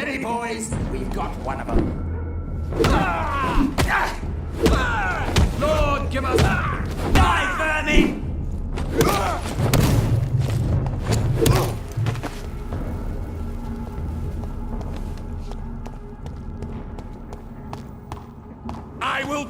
Steady, boys. We've got one of them. Lord, give us... Die, vermin! I will...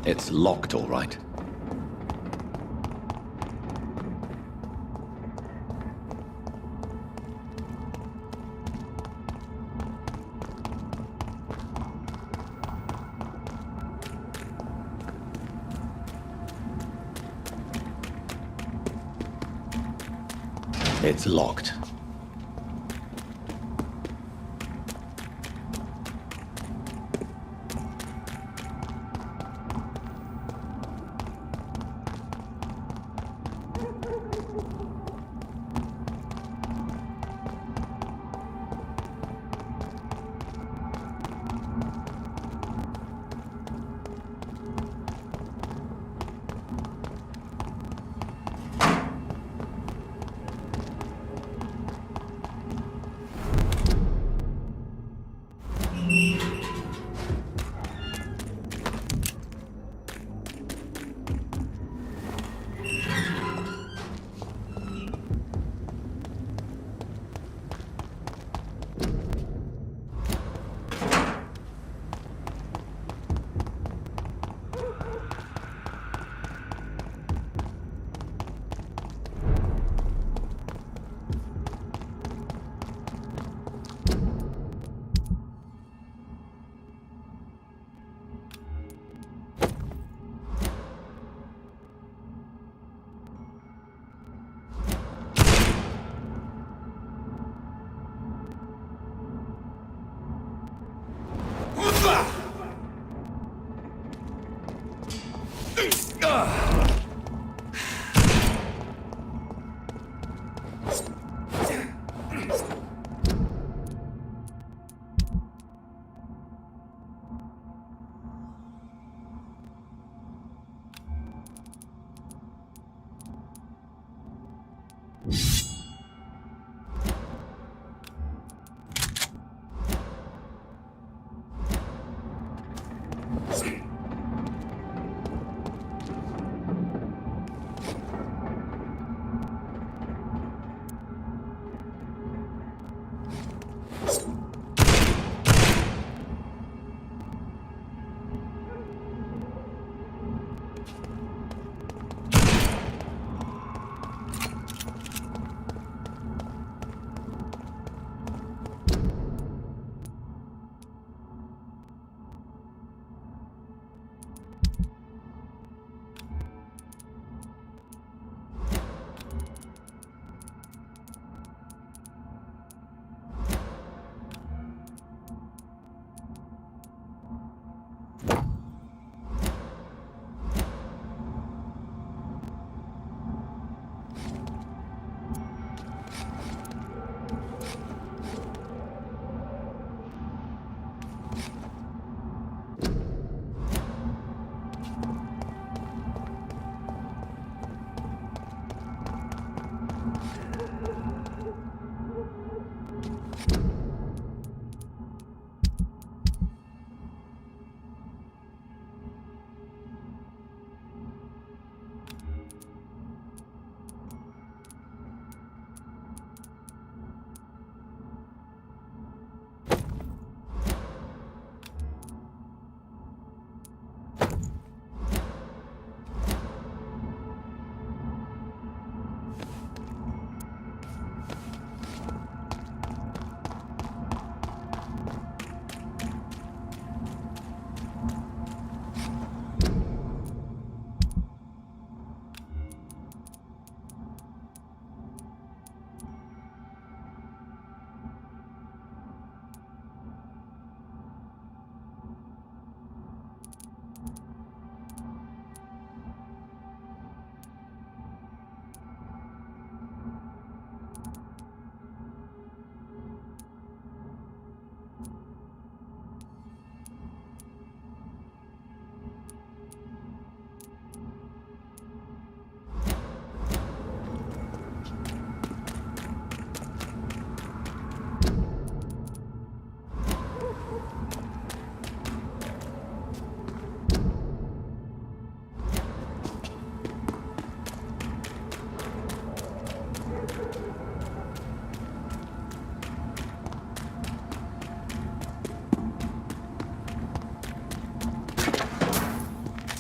It's locked, all right. It's locked.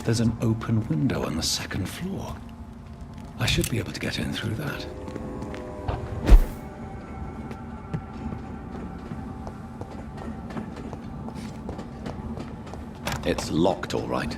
There's an open window on the second floor. I should be able to get in through that. It's locked, all right.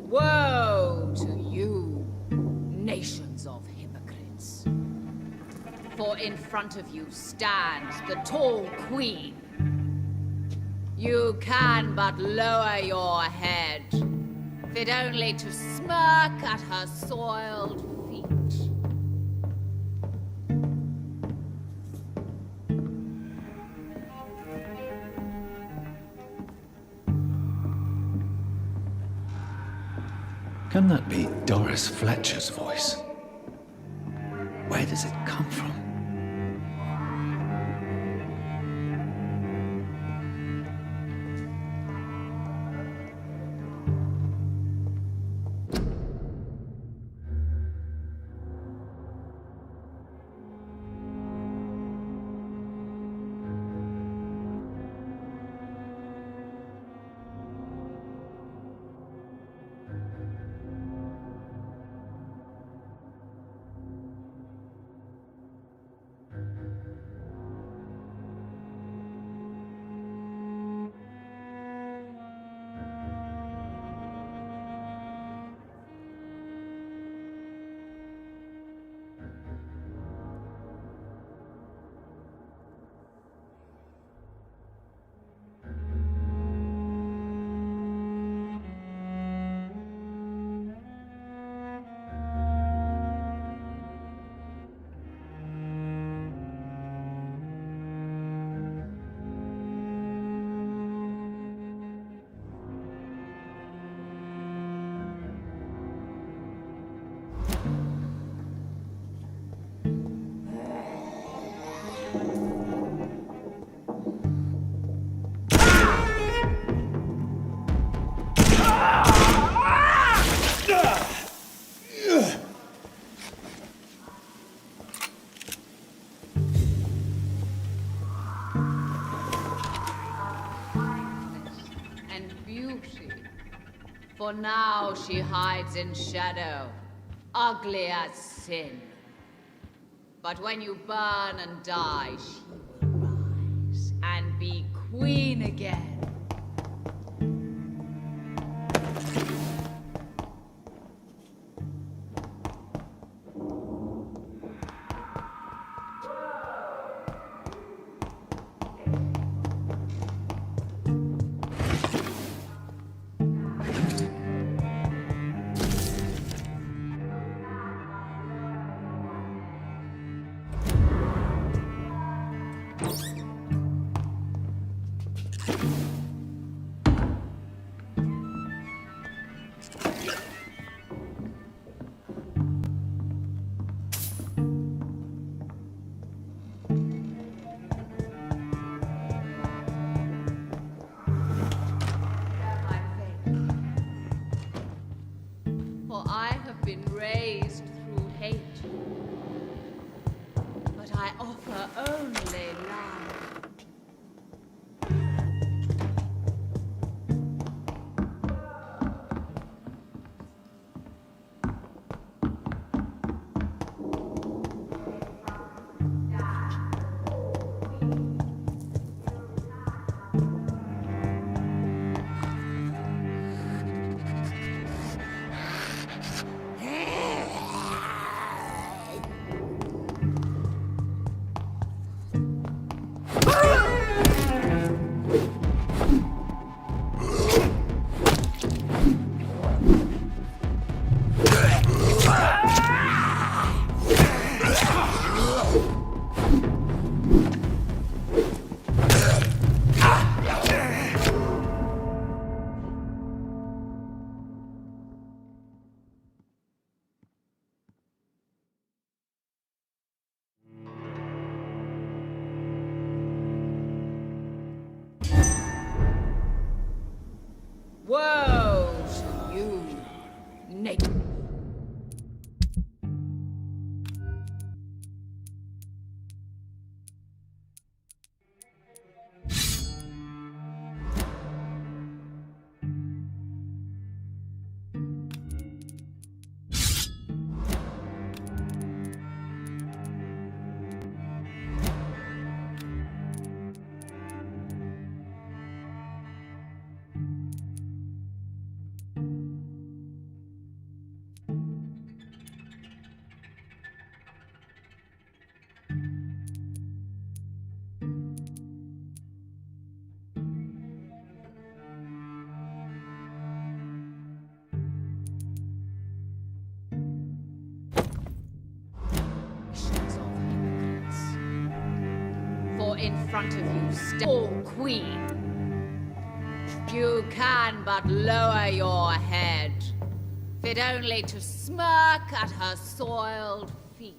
Woe to you, nations of hypocrites. For in front of you stands the tall queen. You can but lower your head, fit only to smirk at her soiled feet. Can that be Doris Fletcher's voice? Where does it come from? For now she hides in shadow, ugly as sin. But when you burn and die, she will rise and be queen again. For I have been raised through hate, but I offer only love. in front of you stands the Queen. You can but lower your head, fit only to smirk at her soiled feet.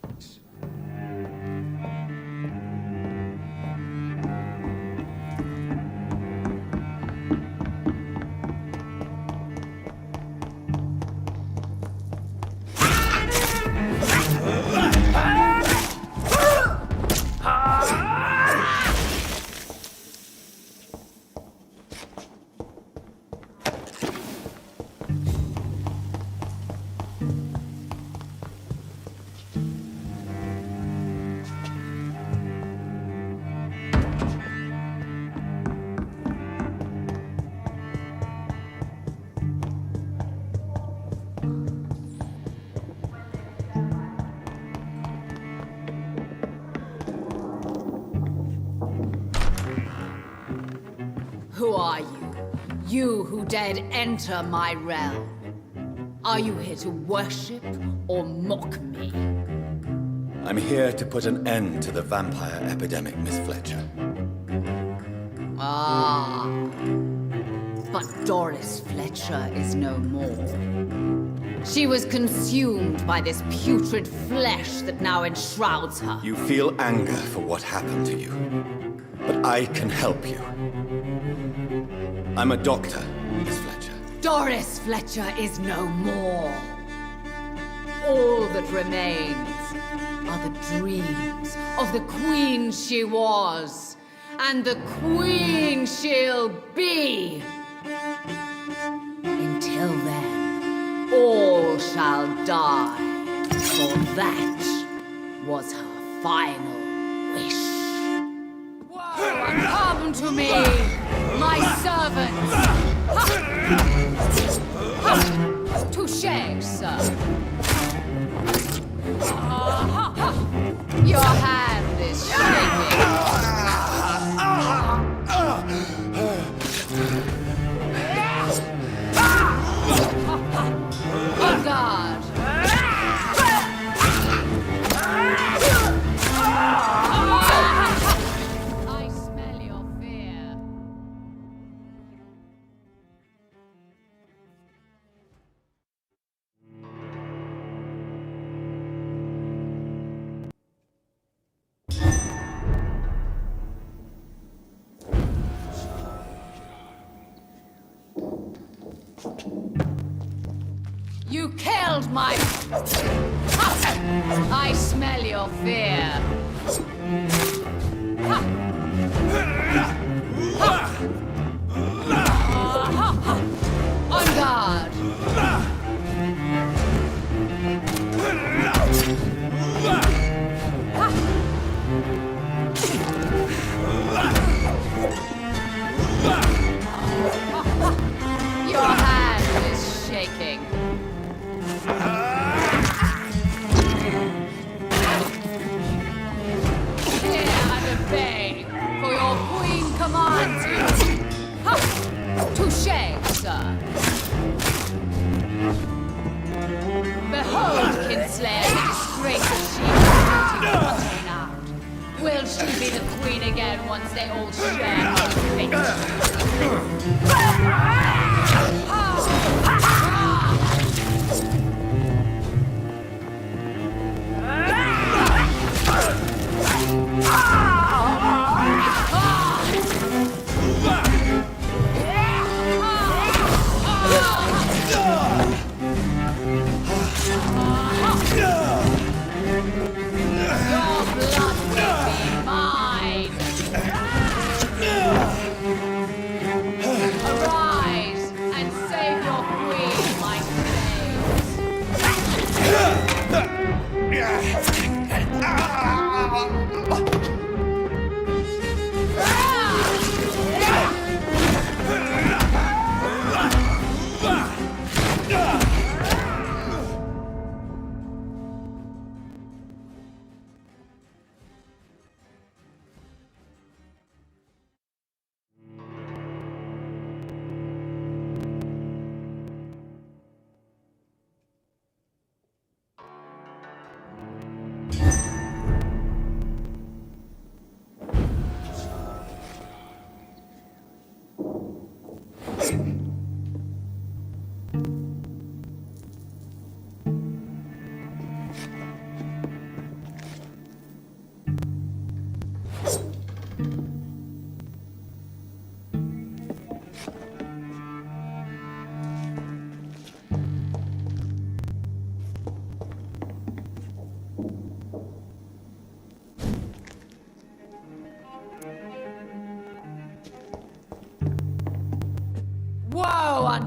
Who are you? You who dared enter my realm. Are you here to worship or mock me? I'm here to put an end to the vampire epidemic, Miss Fletcher. Ah. But Doris Fletcher is no more. She was consumed by this putrid flesh that now enshrouds her. You feel anger for what happened to you, but I can help you. I'm a doctor, Miss Fletcher. Doris Fletcher is no more. All that remains are the dreams of the queen she was, and the queen she'll be. Until then, all shall die, for that was her final wish. Come to me, my servants! Ha! Ha! Touché, sir. Ha! Ha! Your hand is shaking. On guard. I smell your fear. You killed my... I smell your fear. On guard. Your hand is shaking. Hear and obey, for your queen commands you. Ha! Touché, sir. Behold, Kinslayer, the disgraced she is hunting out. Will she be the queen again once they all share her fate? Your blood will be mine! Arise and save your queen, my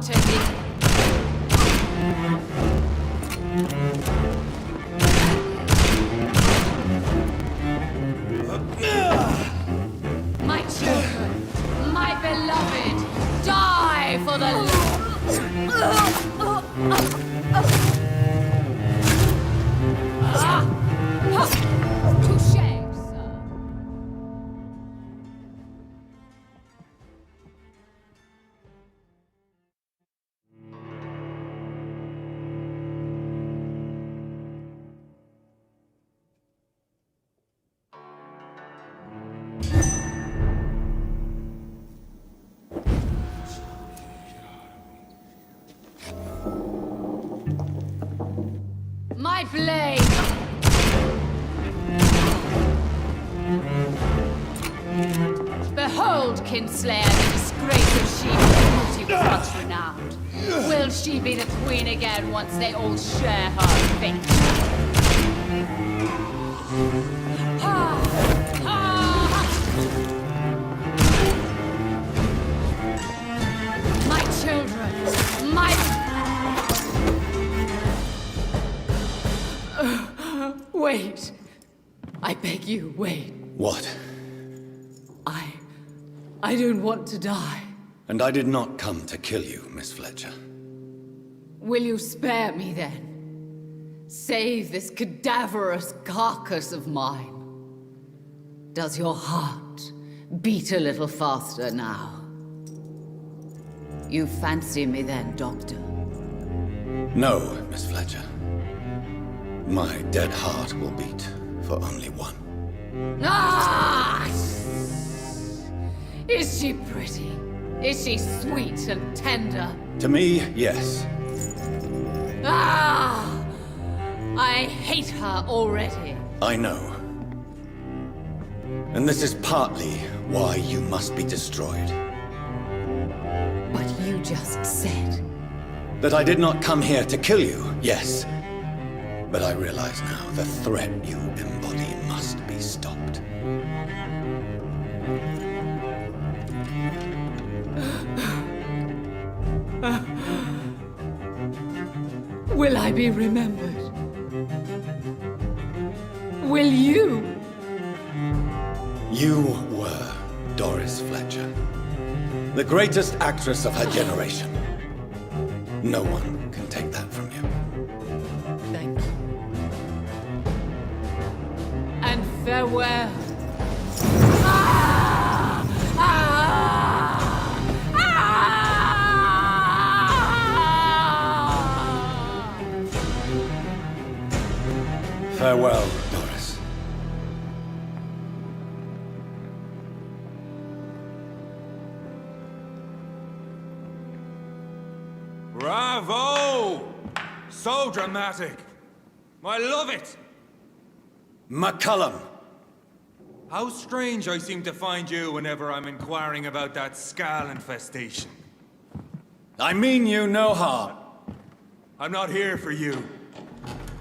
to hear. My children, my beloved, die for the touché, sir. My blade! Behold, Kinslayer, the disgrace of she whose beauty was once renowned. Will she be the queen again once they all share her fate? Ah, ah. My children, my... Wait. I beg you, wait. What? I don't want to die. And I did not come to kill you, Miss Fletcher. Will you spare me then? Save this cadaverous carcass of mine. Does your heart beat a little faster now? You fancy me then, Doctor? No, Miss Fletcher. My dead heart will beat for only one. Ah! Is she pretty? Is she sweet and tender? To me, yes. Ah! I hate her already. I know. And this is partly why you must be destroyed. But you just said... That I did not come here to kill you, yes. But I realize now the threat you embody must be stopped. Will I be remembered? Will you? You were Doris Fletcher, the greatest actress of her generation. No one can take that from you. Thank you. And farewell. Ah! Ah! Ah! Farewell, Doris. Bravo! So dramatic. I love it. McCullum! How strange I seem to find you whenever I'm inquiring about that Skal infestation. I mean you no harm. I'm not here for you.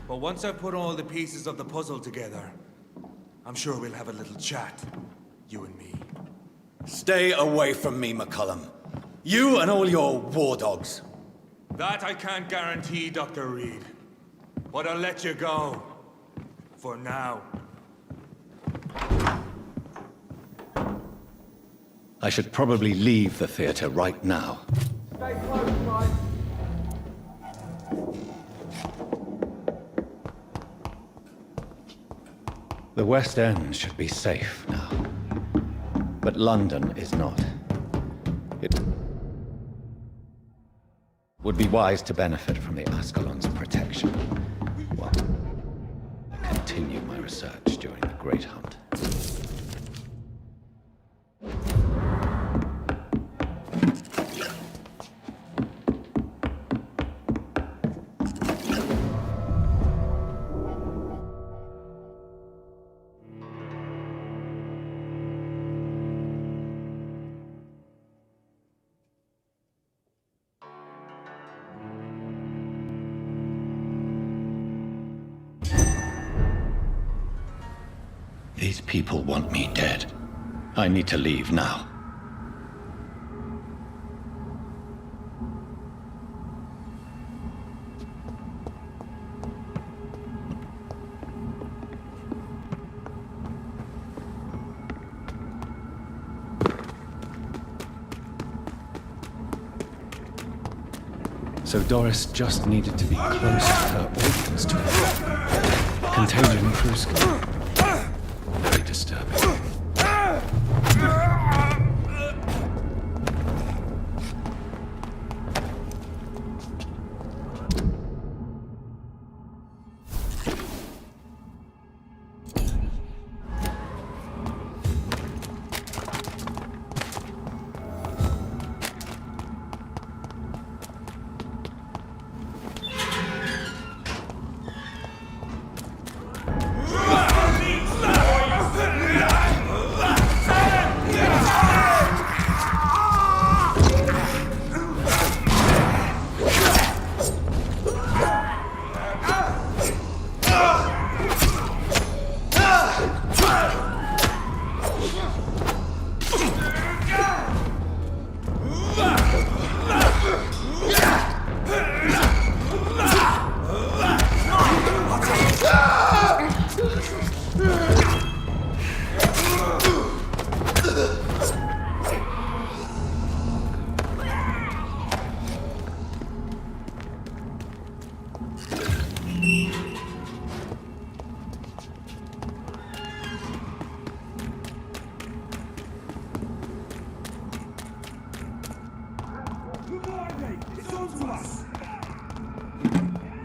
But once I've put all the pieces of the puzzle together, I'm sure we'll have a little chat, you and me. Stay away from me, McCullum. You and all your war dogs. That I can't guarantee, Dr. Reed. But I'll let you go. For now. I should probably leave the theater right now. Stay close, guys. The West End should be safe now. But London is not. It would be wise to benefit from the Ascalon's protection while I continue my research during the Great Hunt. These people want me dead. I need to leave now. So Doris just needed to be close to her audience to it. Contagion crucial. Very disturbing.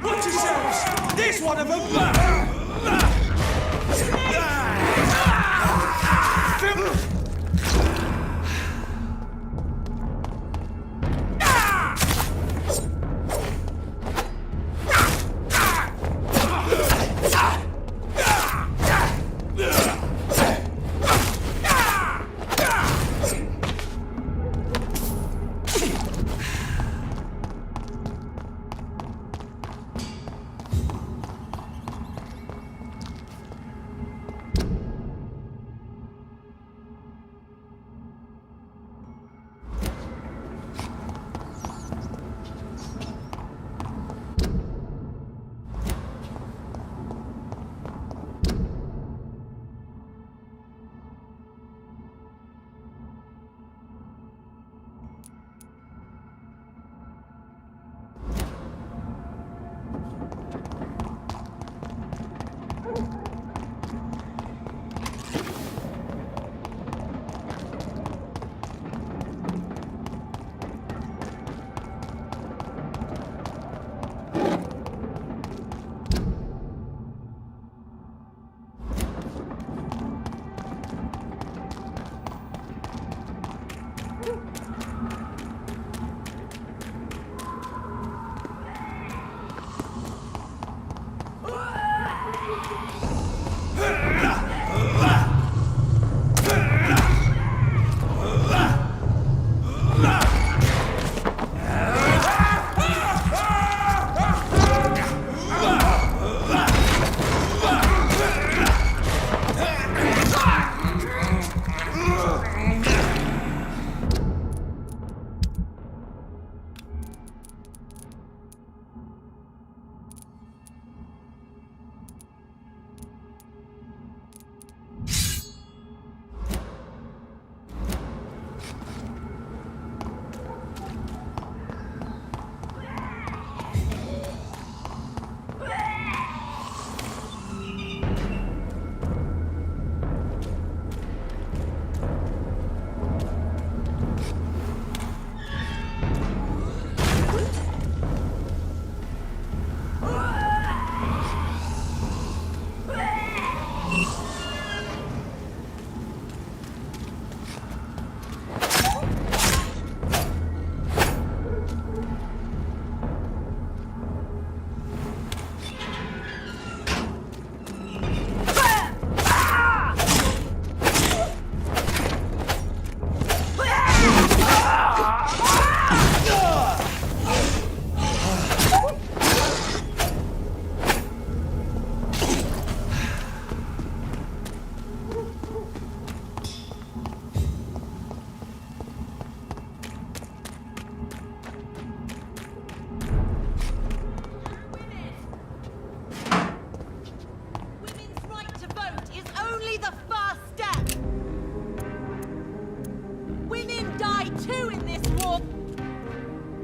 Watch yourselves! There's one of them!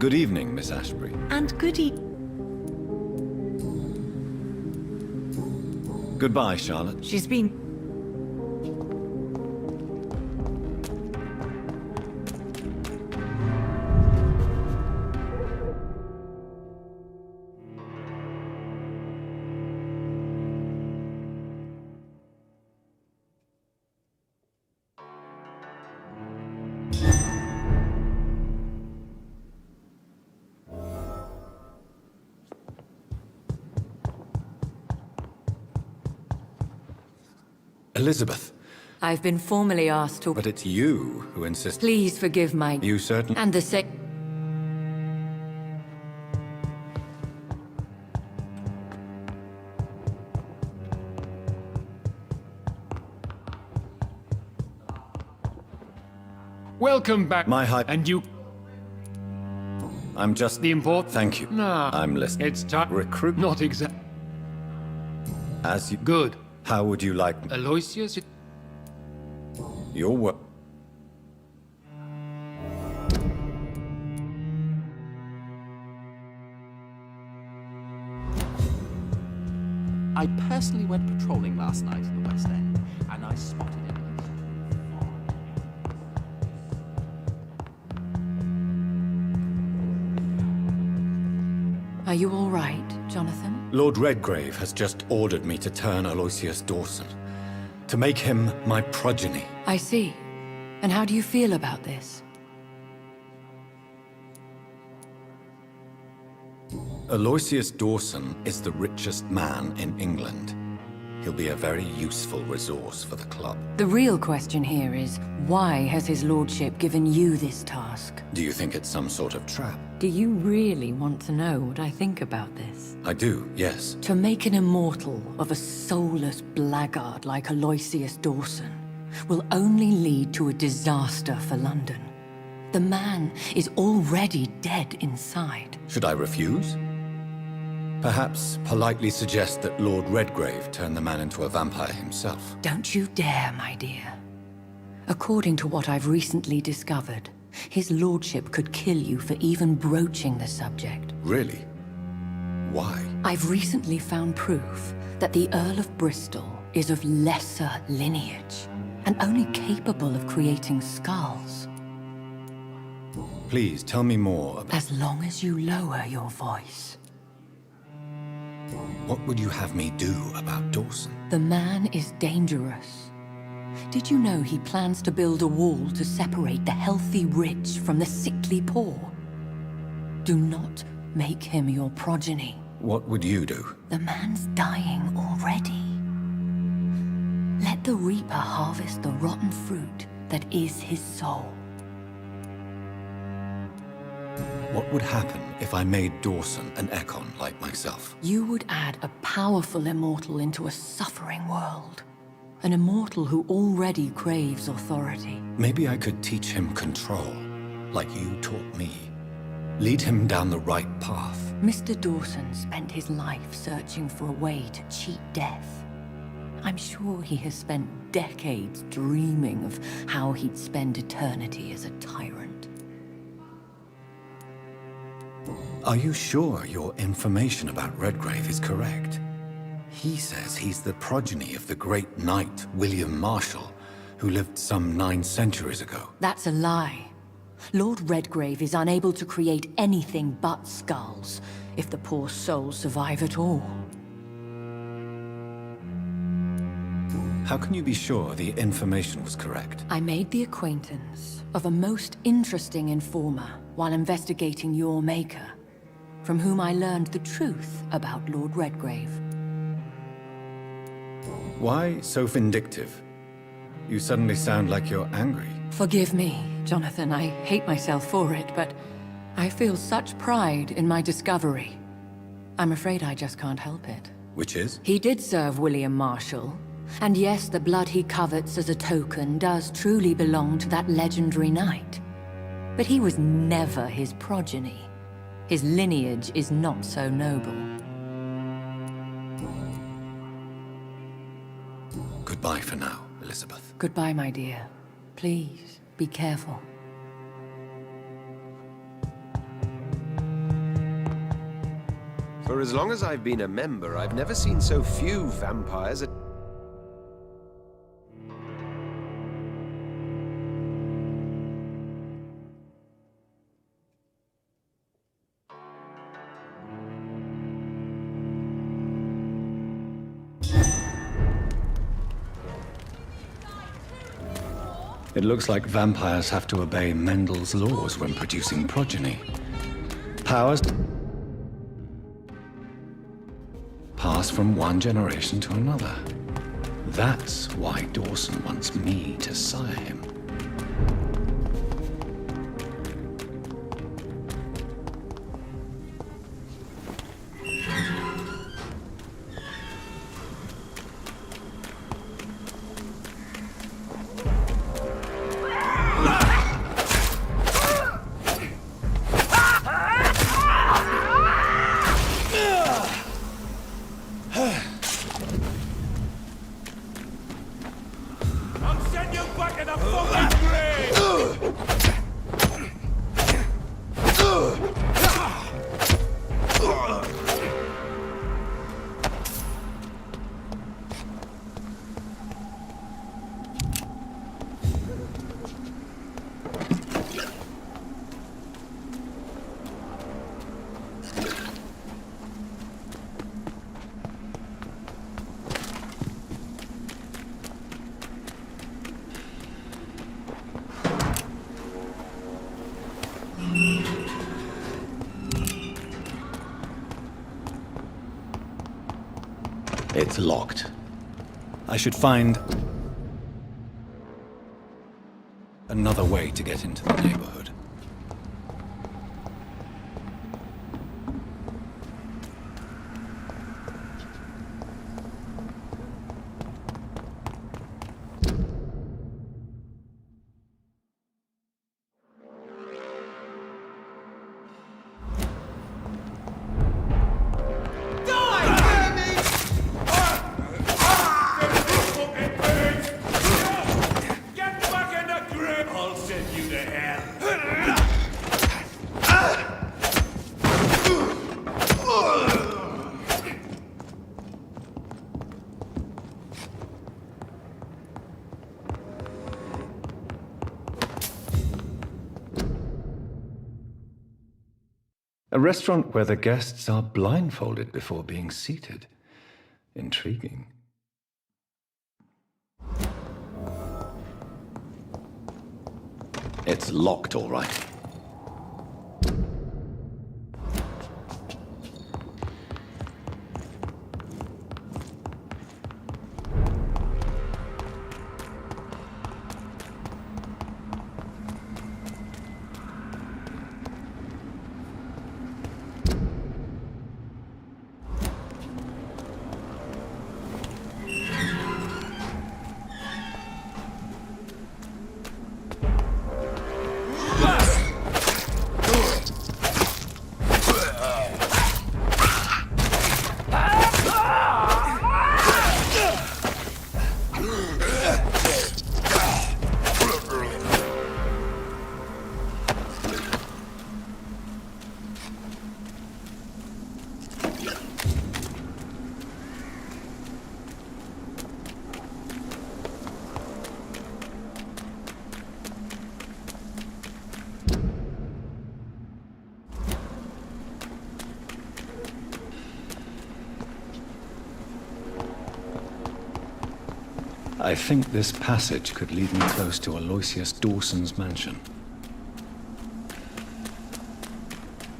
Good evening, Miss Ashbury. And goody. Goodbye, Charlotte. She's been... Elizabeth, I've been formally asked to... but it's you who insist. Please forgive my... You certain? And the sec... Welcome back. My high... And you... I'm just... The import... Thank you. Nah. I'm listening. It's time... Recruit... Not exact... As you... Good. How would you like... Aloysius... Your work... I personally went patrolling last night in the West End, and I spotted it. Are you all right, Jonathan? Lord Redgrave has just ordered me to turn Aloysius Dawson. To make him my progeny. I see. And how do you feel about this? Aloysius Dawson is the richest man in England. He'll be a very useful resource for the club. The real question here is, why has his lordship given you this task? Do you think it's some sort of trap? Do you really want to know what I think about this? I do, yes. To make an immortal of a soulless blackguard like Aloysius Dawson will only lead to a disaster for London. The man is already dead inside. Should I refuse? Perhaps politely suggest that Lord Redgrave turn the man into a vampire himself. Don't you dare, my dear. According to what I've recently discovered, his lordship could kill you for even broaching the subject. Really? Why? I've recently found proof that the Earl of Bristol is of lesser lineage and only capable of creating skulls. Please tell me more about... As long as you lower your voice. What would you have me do about Dawson? The man is dangerous. Did you know he plans to build a wall to separate the healthy rich from the sickly poor? Do not make him your progeny. What would you do? The man's dying already. Let the reaper harvest the rotten fruit that is his soul. What would happen if I made Dawson an Ekon like myself? You would add a powerful immortal into a suffering world. An immortal who already craves authority. Maybe I could teach him control, like you taught me. Lead him down the right path. Mr. Dawson spent his life searching for a way to cheat death. I'm sure he has spent decades dreaming of how he'd spend eternity as a tyrant. Are you sure your information about Redgrave is correct? He says he's the progeny of the great knight William Marshall, who lived some 9 centuries ago. That's a lie. Lord Redgrave is unable to create anything but skulls, if the poor souls survive at all. How can you be sure the information was correct? I made the acquaintance of a most interesting informer while investigating your maker, from whom I learned the truth about Lord Redgrave. Why so vindictive? You suddenly sound like you're angry. Forgive me, Jonathan. I hate myself for it, but I feel such pride in my discovery. I'm afraid I just can't help it. Which is? He did serve William Marshall. And yes, the blood he covets as a token does truly belong to that legendary knight. But he was never his progeny. His lineage is not so noble. Goodbye for now, Elizabeth. Goodbye, my dear. Please, be careful. For as long as I've been a member, I've never seen so few vampires at... It looks like vampires have to obey Mendel's laws when producing progeny. Powers pass from one generation to another. That's why Dawson wants me to sire him. I'm sending you back in the fucking grave! It's locked. I should find another way to get into the neighborhood. Get back in the grave! I'll send you to hell! A restaurant where the guests are blindfolded before being seated. Intriguing. It's locked, all right. I think this passage could lead me close to Aloysius Dawson's mansion.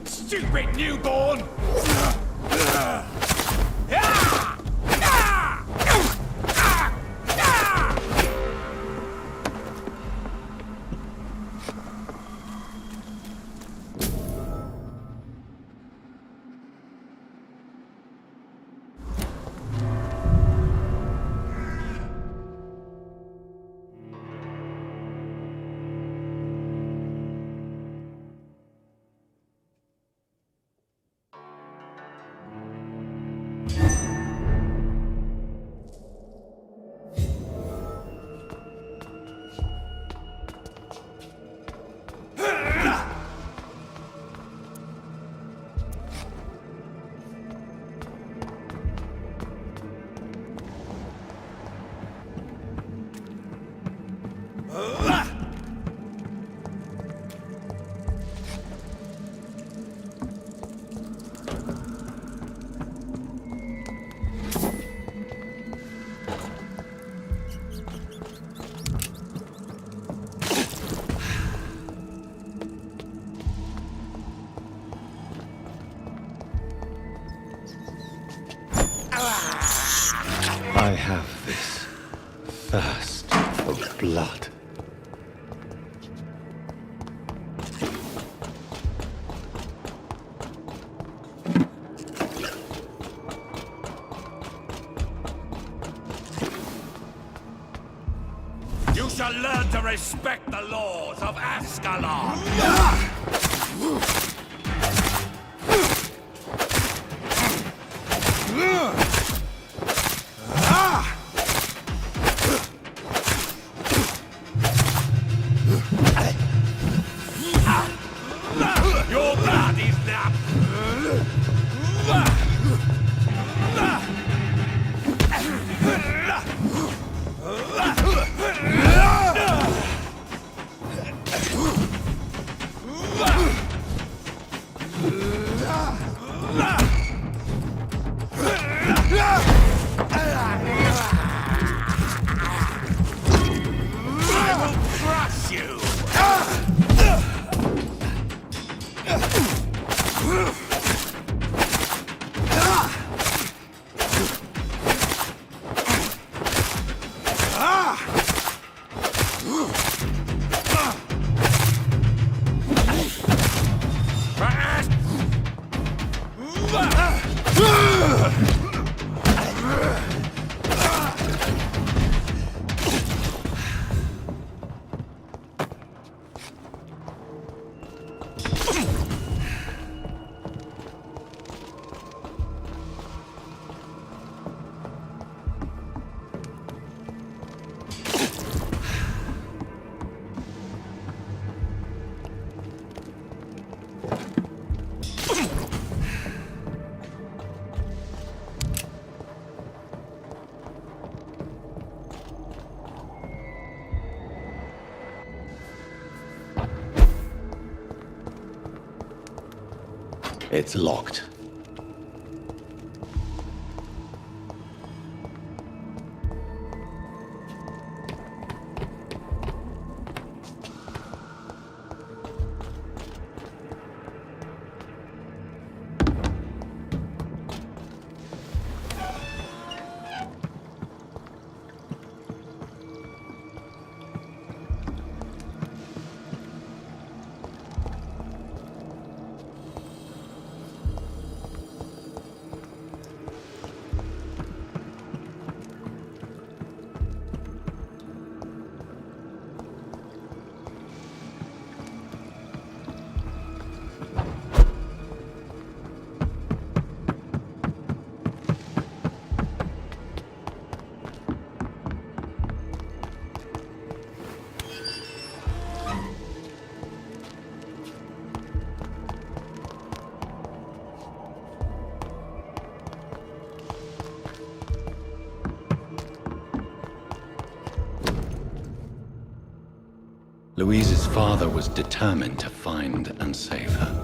Stupid newborn! I have this thirst for blood. You shall learn to respect the laws of Ascalon! Your blood is now... I will crush you! It's locked. Louise's father was determined to find and save her.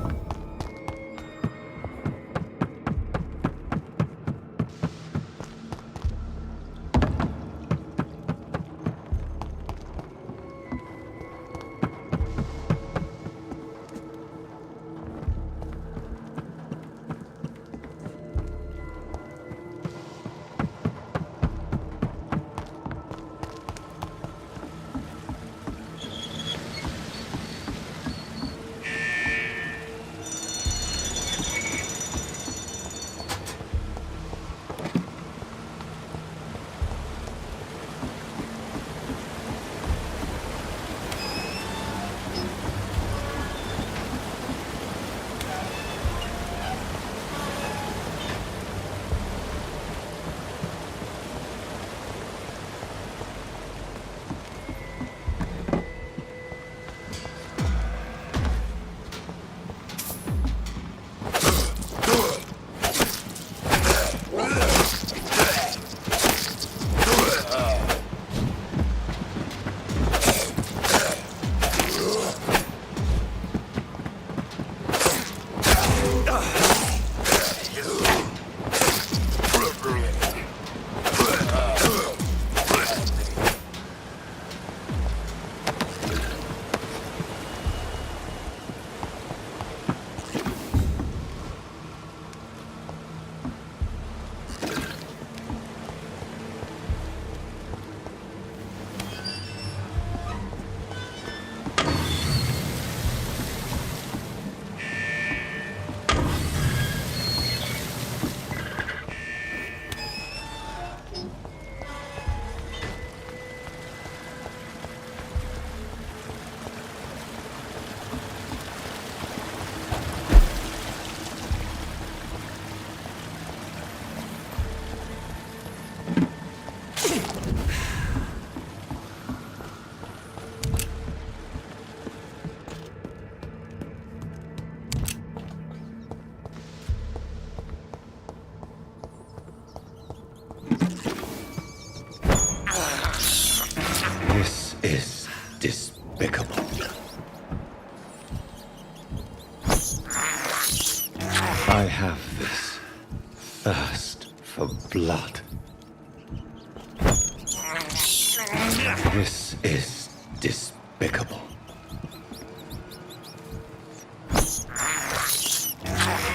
This is despicable.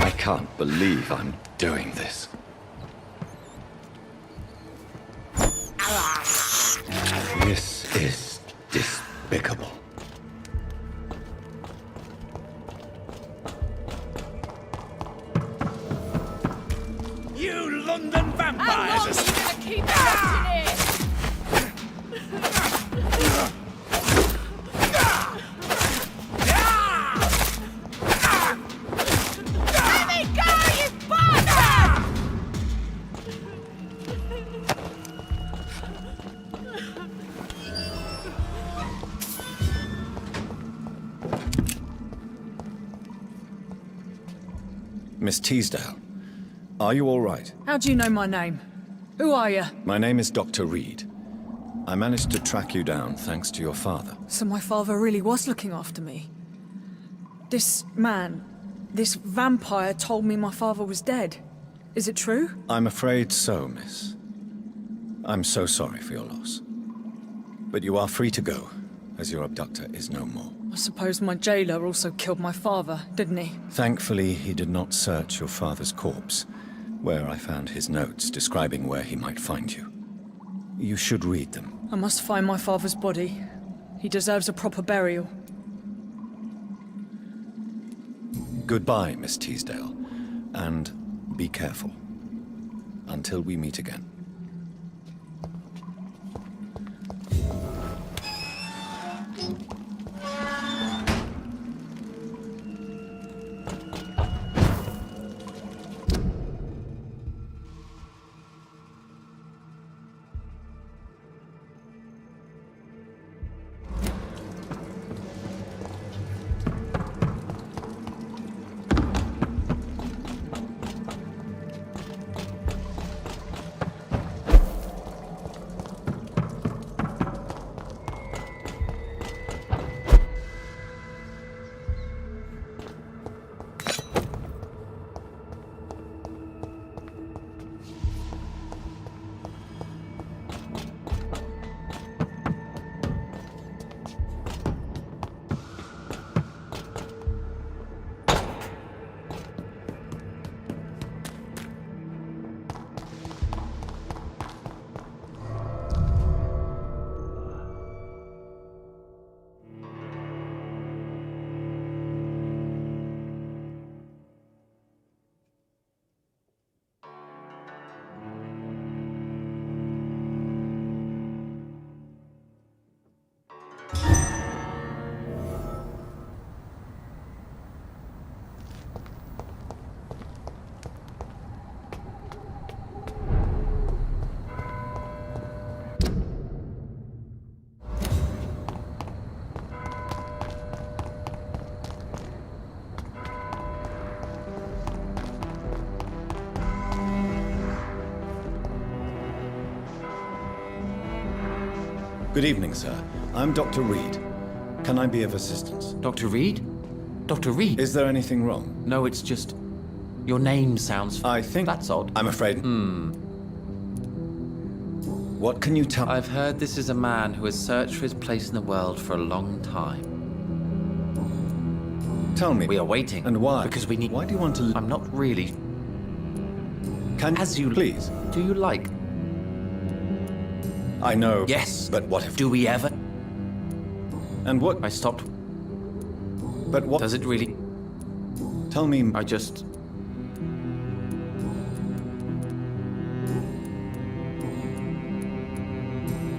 I can't believe I'm doing this. This is despicable. You London vampires! How long are you gonna keep acting it? Let me go, you bastard! Miss Teasdale, are you all right? How do you know my name? Who are you? My name is Dr. Reed. I managed to track you down thanks to your father. So my father really was looking after me. This man, this vampire told me my father was dead. Is it true? I'm afraid so, miss. I'm so sorry for your loss. But you are free to go, as your abductor is no more. I suppose my jailer also killed my father, didn't he? Thankfully, he did not search your father's corpse, where I found his notes describing where he might find you. You should read them. I must find my father's body. He deserves a proper burial. Goodbye, Miss Teasdale, and be careful. Until we meet again. Good evening, sir. I'm Dr. Reed. Can I be of assistance? Dr. Reed? Dr. Reed? Is there anything wrong? No, it's just... Your name sounds... I think... That's odd. I'm afraid... What can you tell... I've heard this is a man who has searched for his place in the world for a long time. Tell me. We are waiting. And why? Because we need... Why do you want to... I'm not really... Can... As you... Please. Do you like... I know... Yes. But what if... Do we ever... And what... I stopped... But what... Does it really... Tell me... I just...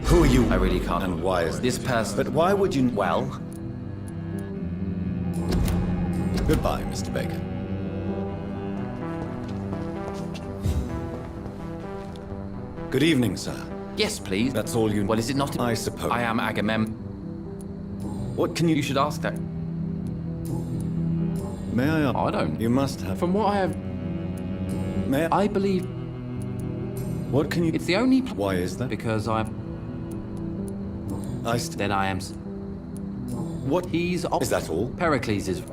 Who are you? I really can't... And why is this person... But why would you... Well... Goodbye, Mr. Baker. Good evening, sir. Yes, please. That's all you... Well, is it not... I suppose. I am Agamemnon. What can you... You should ask that. May I ask? I don't. You must have... From what I have... May I believe... What can you... It's the only... Why is that? Because I'm... Then I am... What... He's... Is that all? Pericles is...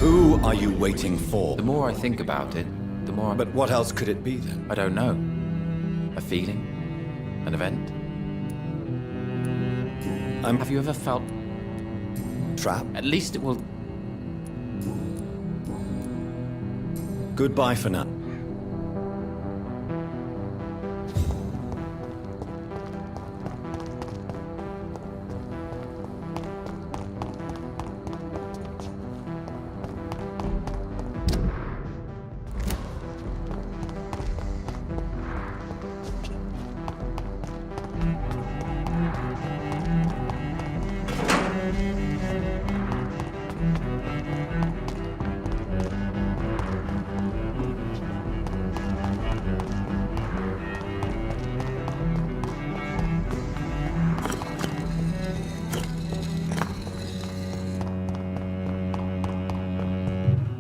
Who are you waiting for? The more I think about it, the more... But what else could it be, then? I don't know. A feeling? An event? Have you ever felt... Trap? At least it will... Goodbye for now.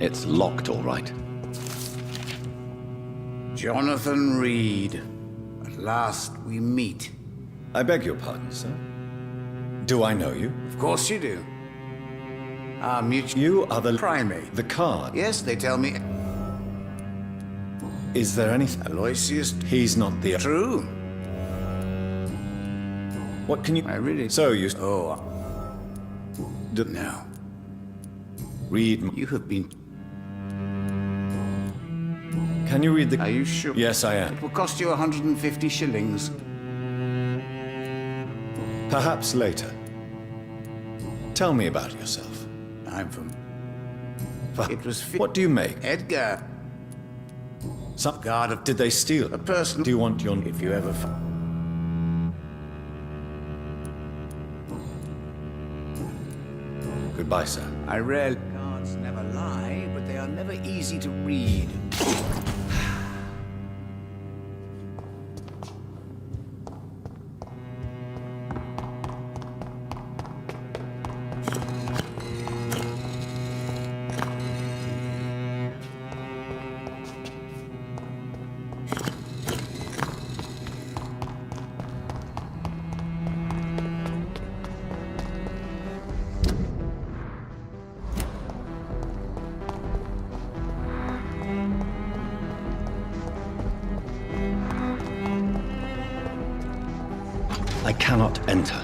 It's locked, all right. Jonathan Reed. At last we meet. I beg your pardon, sir. Do I know you? Of course you do. Our mutual... You are the primate. The card. Yes, they tell me. Is there anything? Aloysius... He's not the... True. What can you... I really... So you... Oh. No. Read... You have been... Can you read the... Are you sure? Yes, I am. It will cost you 150 shillings. Perhaps later. Tell me about yourself. I'm from... For... It was... What do you make? Edgar. Some... Guard of... Did they steal? A person... Do you want your... If you ever... Goodbye, sir. I read... Cards never lie, but they are never easy to read. I cannot enter.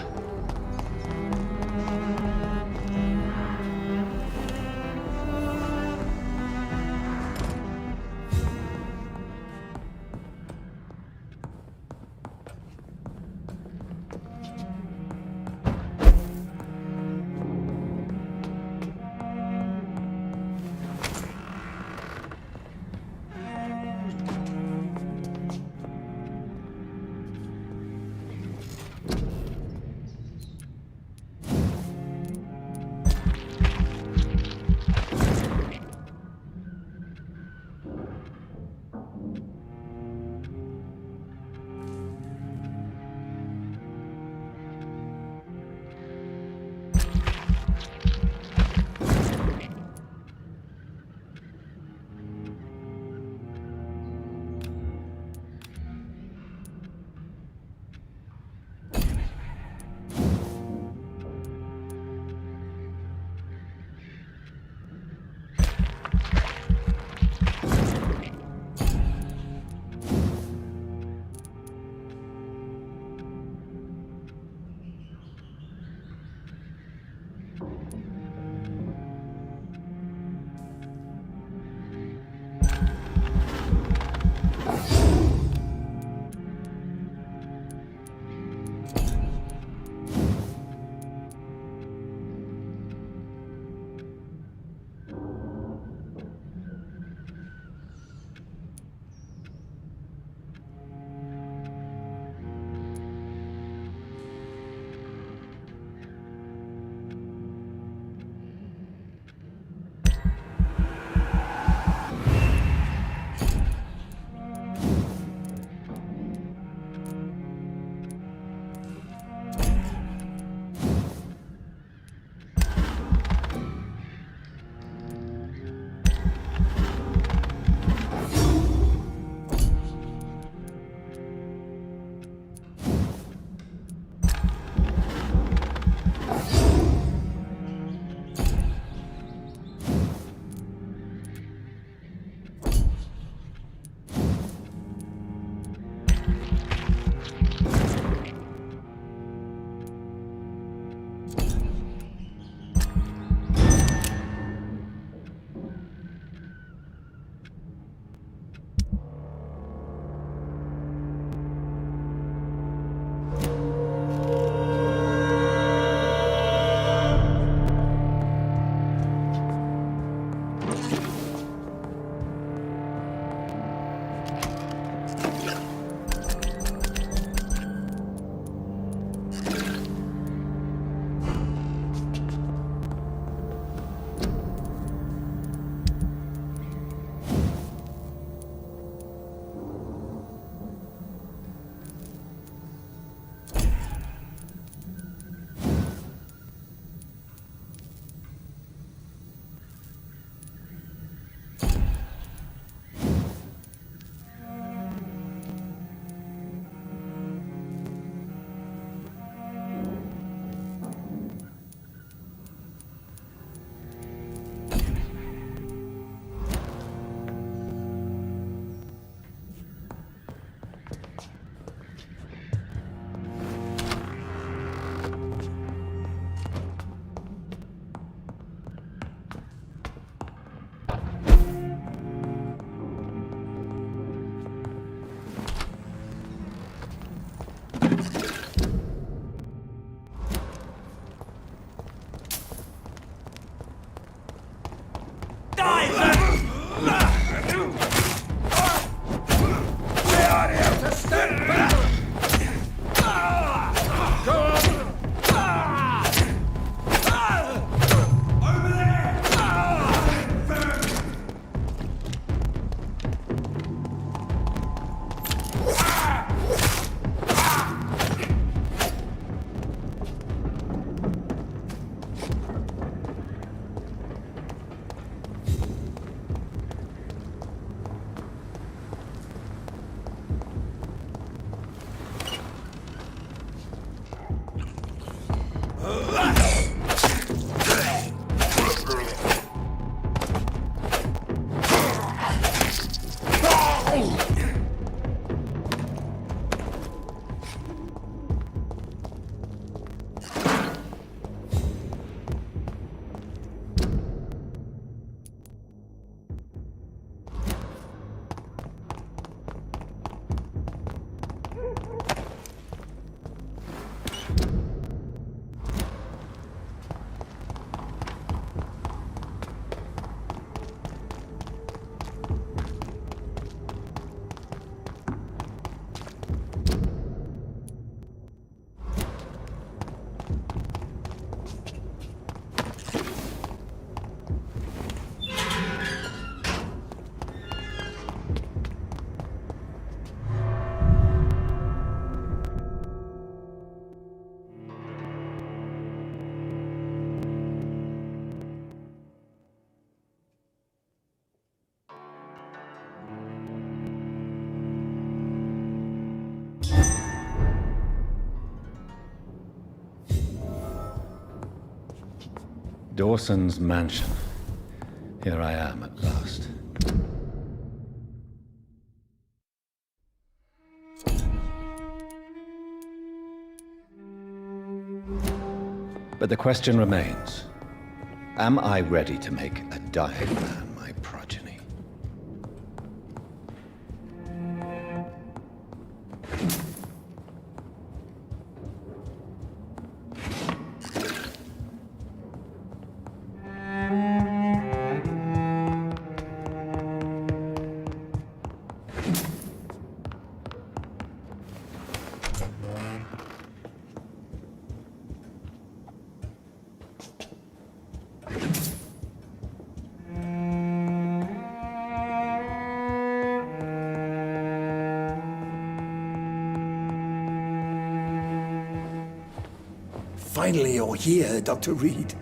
Dawson's mansion. Here I am at last. But the question remains, am I ready to make a dying man my progeny? Finally, you're here, Dr. Reed.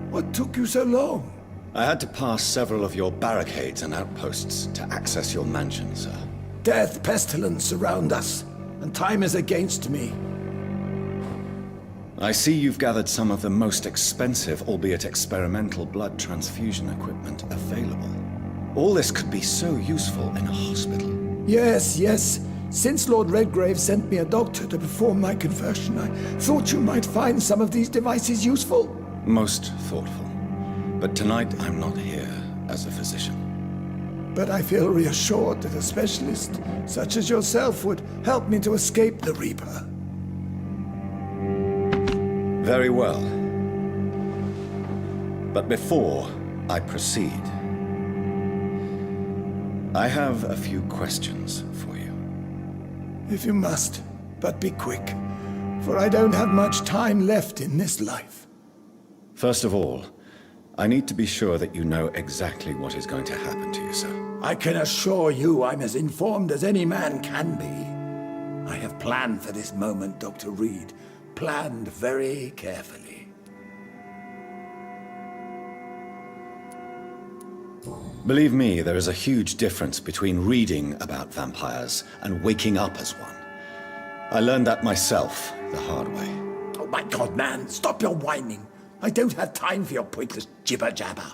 What took you so long? I had to pass several of your barricades and outposts to access your mansion, sir. Death, pestilence surround us, and time is against me. I see you've gathered some of the most expensive, albeit experimental, blood transfusion equipment available. All this could be so useful in a hospital. Yes, yes. Since Lord Redgrave sent me a doctor to perform my conversion, I thought you might find some of these devices useful. Most thoughtful. But tonight I'm not here as a physician. But I feel reassured that a specialist such as yourself would help me to escape the Reaper. Very well. But before I proceed, I have a few questions for you. If you must, but be quick, for I don't have much time left in this life. First of all, I need to be sure that you know exactly what is going to happen to you, sir. I can assure you I'm as informed as any man can be. I have planned for this moment, Dr. Reed. Planned very carefully. Believe me, there is a huge difference between reading about vampires and waking up as one. I learned that myself the hard way. Oh my God, man, stop your whining. I don't have time for your pointless jibber-jabber.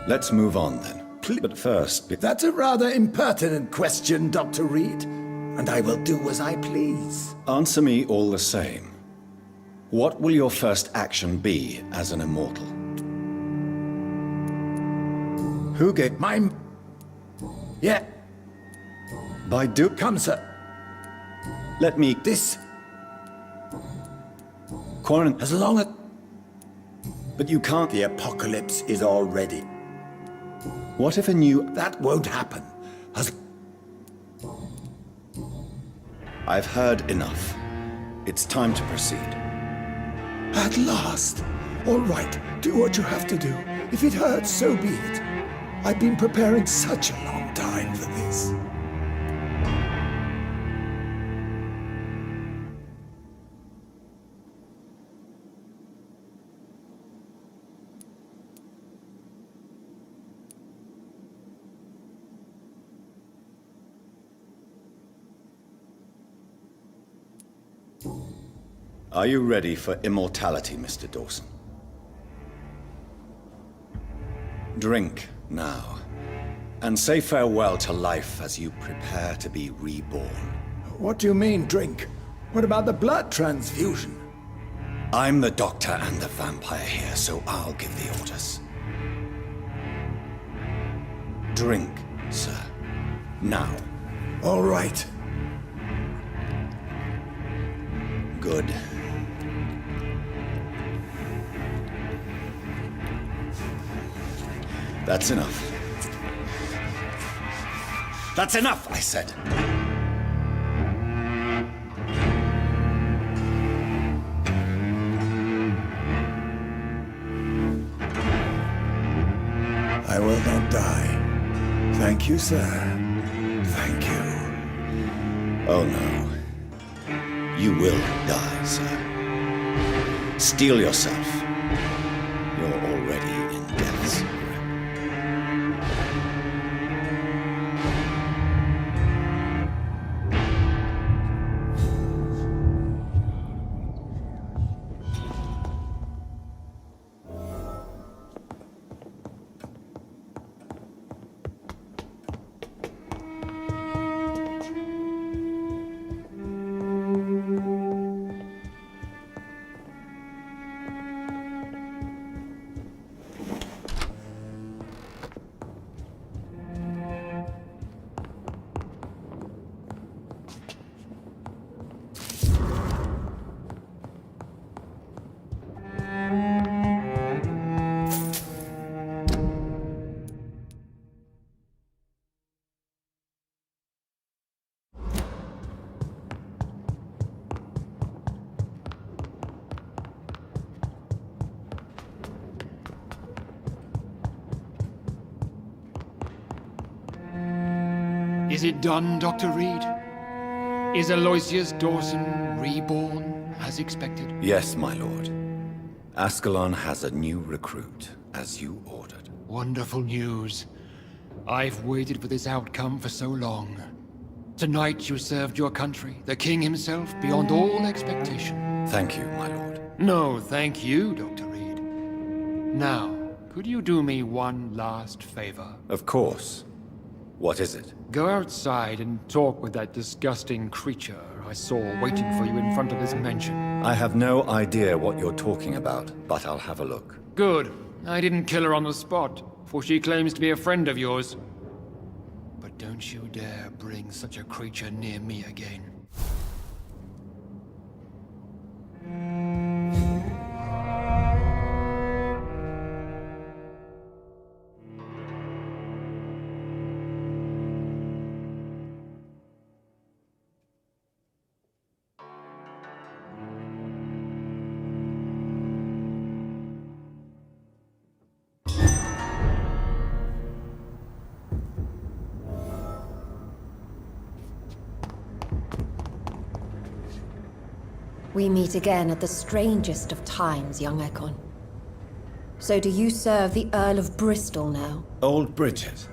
Let's move on then. But first... That's a rather impertinent question, Dr. Reed, and I will do as I please. Answer me all the same. What will your first action be as an immortal? Who gave... My... Yeah. By do... Come, sir. Let me... This... Quarant... As long as... But you can't... The apocalypse is already. What if a new... That won't happen. As... I've heard enough. It's time to proceed. At last. All right, do what you have to do. If it hurts, so be it. I've been preparing such a long time for this. Are you ready for immortality, Mr. Dawson? Drink now, and say farewell to life as you prepare to be reborn. What do you mean, drink? What about the blood transfusion? I'm the doctor and the vampire here, so I'll give the orders. Drink, sir. Now. All right. Good. That's enough. That's enough, I said. I will not die. Thank you, sir. Thank you. Oh, no. You will die, sir. Steel yourself. You're already in death's grip. Is it done, Dr. Reed? Is Aloysius Dawson reborn, as expected? Yes, my lord. Ascalon has a new recruit, as you ordered. Wonderful news. I've waited for this outcome for so long. Tonight you served your country, the king himself, beyond all expectation. Thank you, my lord. No, thank you, Dr. Reed. Now, could you do me one last favor? Of course. What is it? Go outside and talk with that disgusting creature I saw waiting for you in front of his mansion. I have no idea what you're talking about, but I'll have a look. Good. I didn't kill her on the spot, for she claims to be a friend of yours. But don't you dare bring such a creature near me again. We meet again at the strangest of times, young Ekon. So do you serve the Earl of Bristol now? Old Bridget.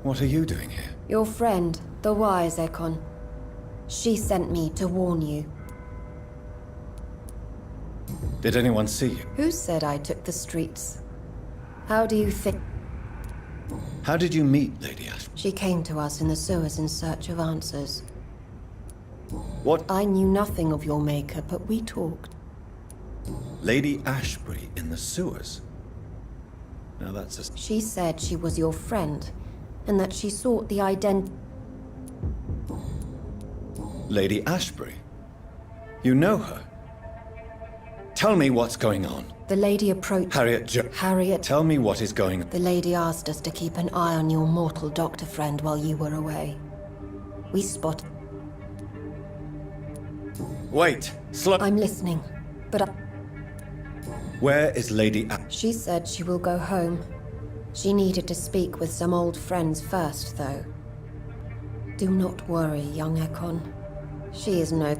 What are you doing here? Your friend, the wise Ekon. She sent me to warn you. Did anyone see you? Who said I took the streets? How do you think? How did you meet Lady Ashby? She came to us in the sewers in search of answers. What? I knew nothing of your maker, but we talked. Lady Ashbury in the sewers? Now that's a... She said she was your friend, and that she sought the Lady Ashbury? You know her? Tell me what's going on. The lady approached... Harriet... Tell me what is going on. The lady asked us to keep an eye on your mortal doctor friend while you were away. We spotted... Wait, I'm listening, but Where is Lady She said she will go home. She needed to speak with some old friends first, though. Do not worry, young Ekon. She is no...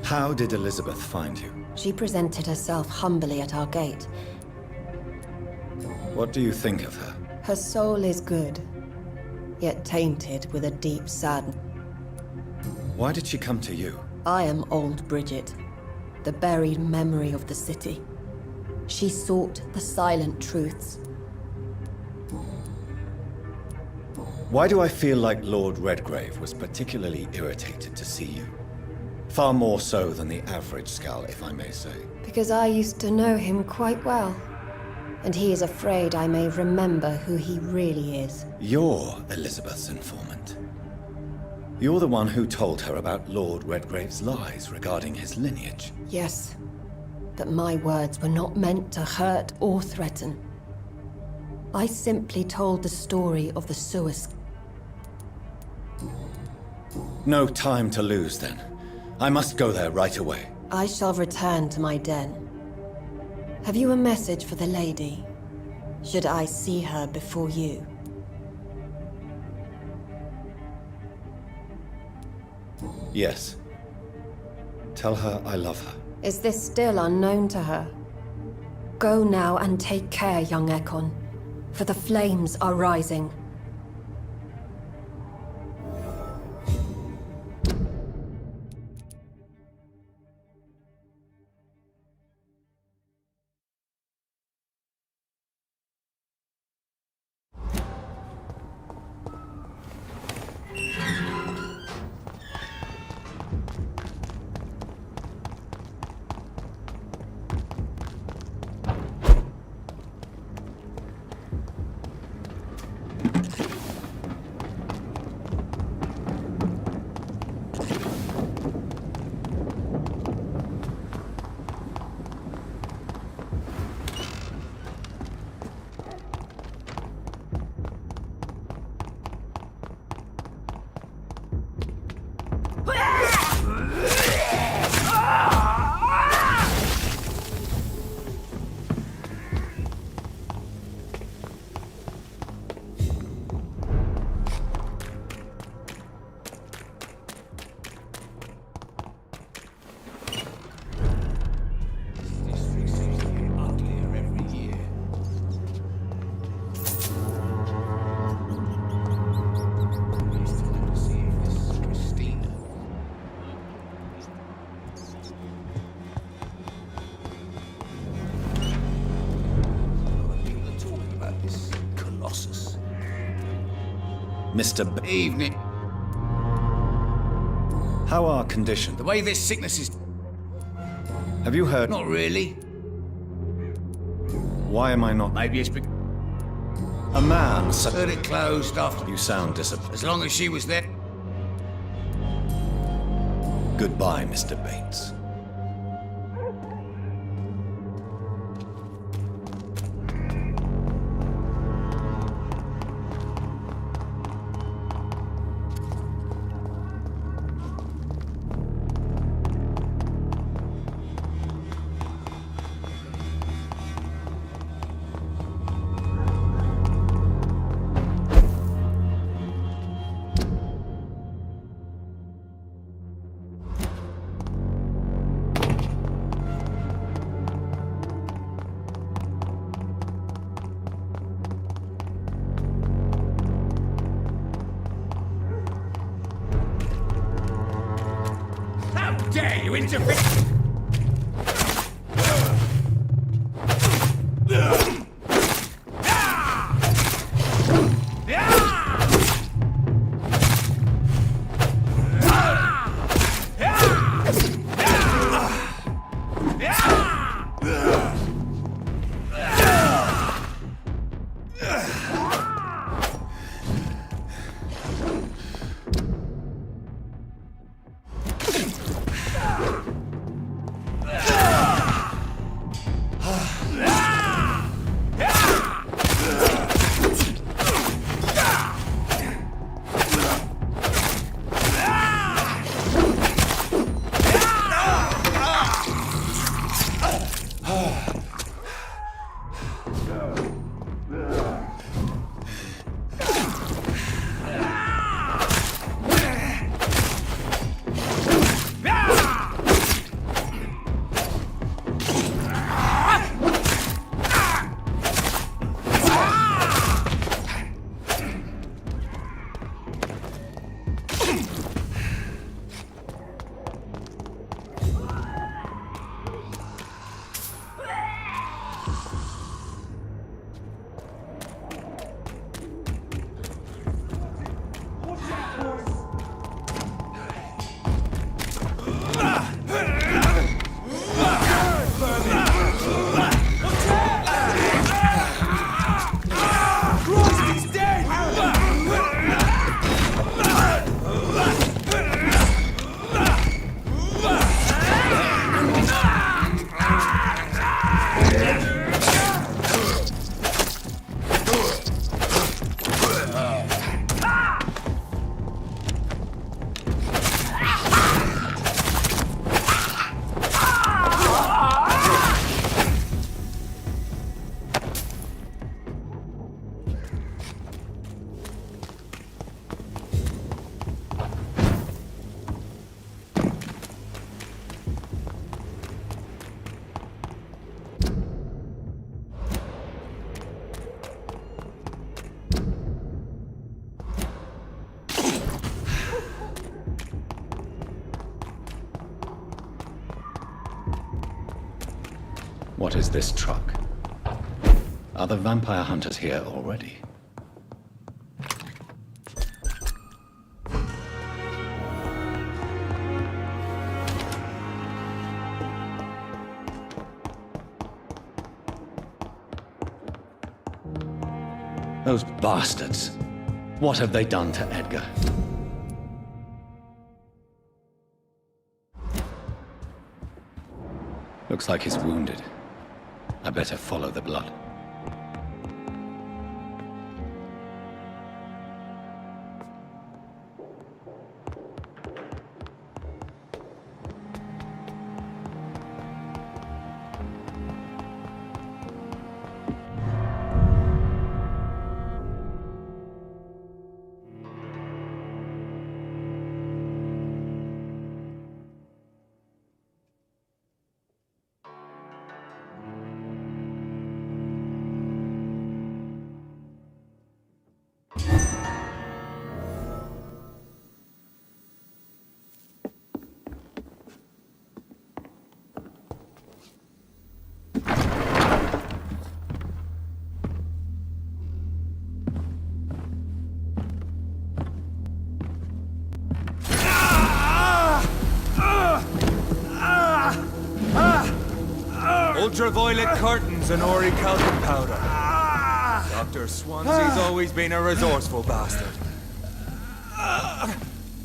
How did Elizabeth find you? She presented herself humbly at our gate. What do you think of her? Her soul is good, yet tainted with a deep sadness. Why did she come to you? I am old Bridget, the buried memory of the city. She sought the silent truths. Why do I feel like Lord Redgrave was particularly irritated to see you? Far more so than the average Skull, if I may say. Because I used to know him quite well. And he is afraid I may remember who he really is. You're Elizabeth's informant. You're the one who told her about Lord Redgrave's lies regarding his lineage. Yes, but my words were not meant to hurt or threaten. I simply told the story of the sewers. No time to lose, then. I must go there right away. I shall return to my den. Have you a message for the lady? Should I see her before you? Yes. Tell her I love her. Is this still unknown to her? Go now and take care, young Ekon, for the flames are rising. Mr. Evening. How are conditions? The way this sickness is... Have you heard? Not really. Why am I not? Maybe it's because... A man such... Heard it closed after... You sound disappointed. As long as she was there... Goodbye, Mr. Bates. How dare you interfere! What is this truck? Are the vampire hunters here already? Those bastards! What have they done to Edgar? Looks like he's wounded. I better follow the blood. Ultraviolet curtains and orichalcum powder. Dr. Swansea's always been a resourceful bastard.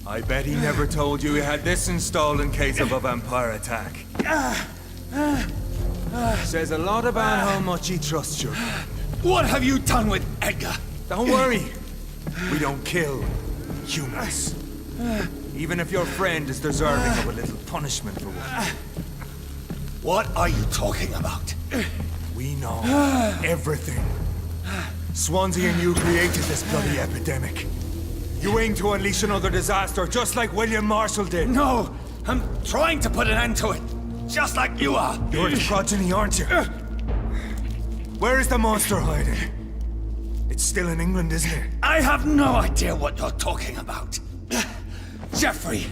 I bet he never told you he had this installed in case of a vampire attack. Says a lot about how much he trusts you. What have you done with Edgar? Don't worry. We don't kill humans. Even if your friend is deserving of a little punishment for one. What are you talking about? We know everything. Swansea and you created this bloody epidemic. You aim to unleash another disaster, just like William Marshall did. No, I'm trying to put an end to it. Just like you are. You're its progeny, aren't you? Where is the monster hiding? It's still in England, isn't it? I have no idea what you're talking about. Jeffrey,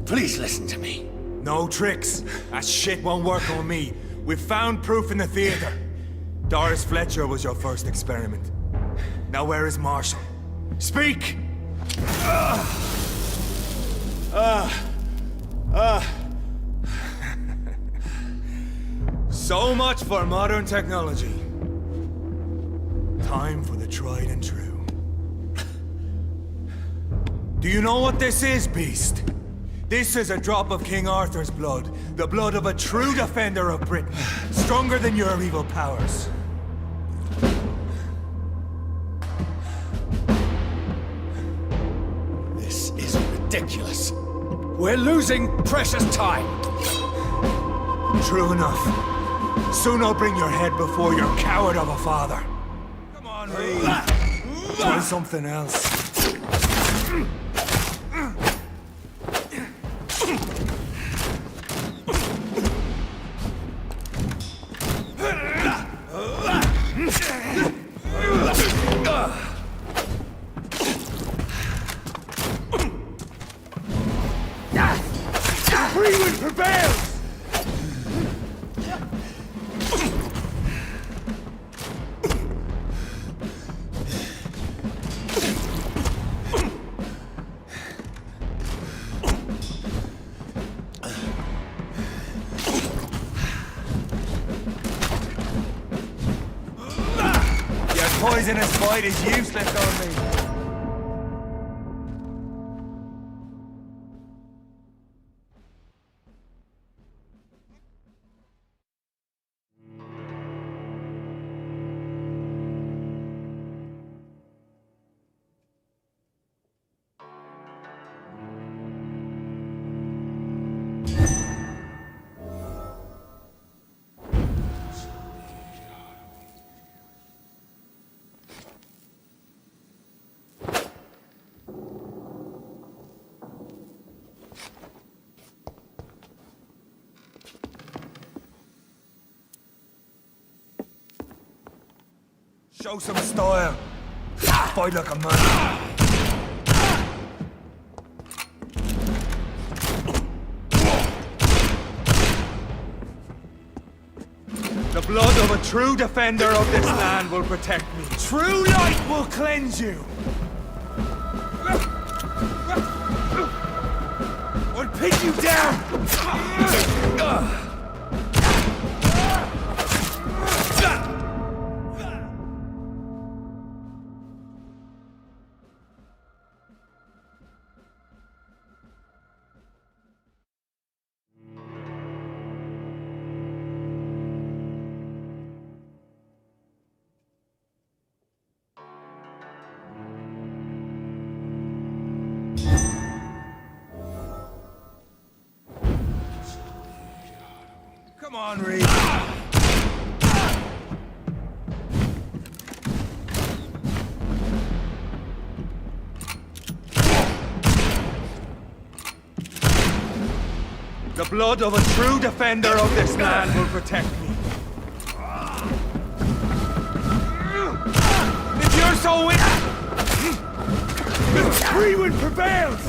please listen to me. No tricks. That shit won't work on me. We've found proof in the theater. Doris Fletcher was your first experiment. Now where is Marshall? Speak! So much for modern technology. Time for the tried and true. Do you know what this is, Beast? This is a drop of King Arthur's blood. The blood of a true defender of Britain. Stronger than your evil powers. This is ridiculous. We're losing precious time. True enough. Soon I'll bring your head before your coward of a father. Come on, Reed. Try something else. Freeman prevails! Your poisonous bite is useless on me. Show some style. Fight like a man. The blood of a true defender of this land will protect me. True light will cleanse you. I'll pin you down. Come on, Reed. The blood of a true defender of this land will protect me. If you're so weak, Freeman prevails!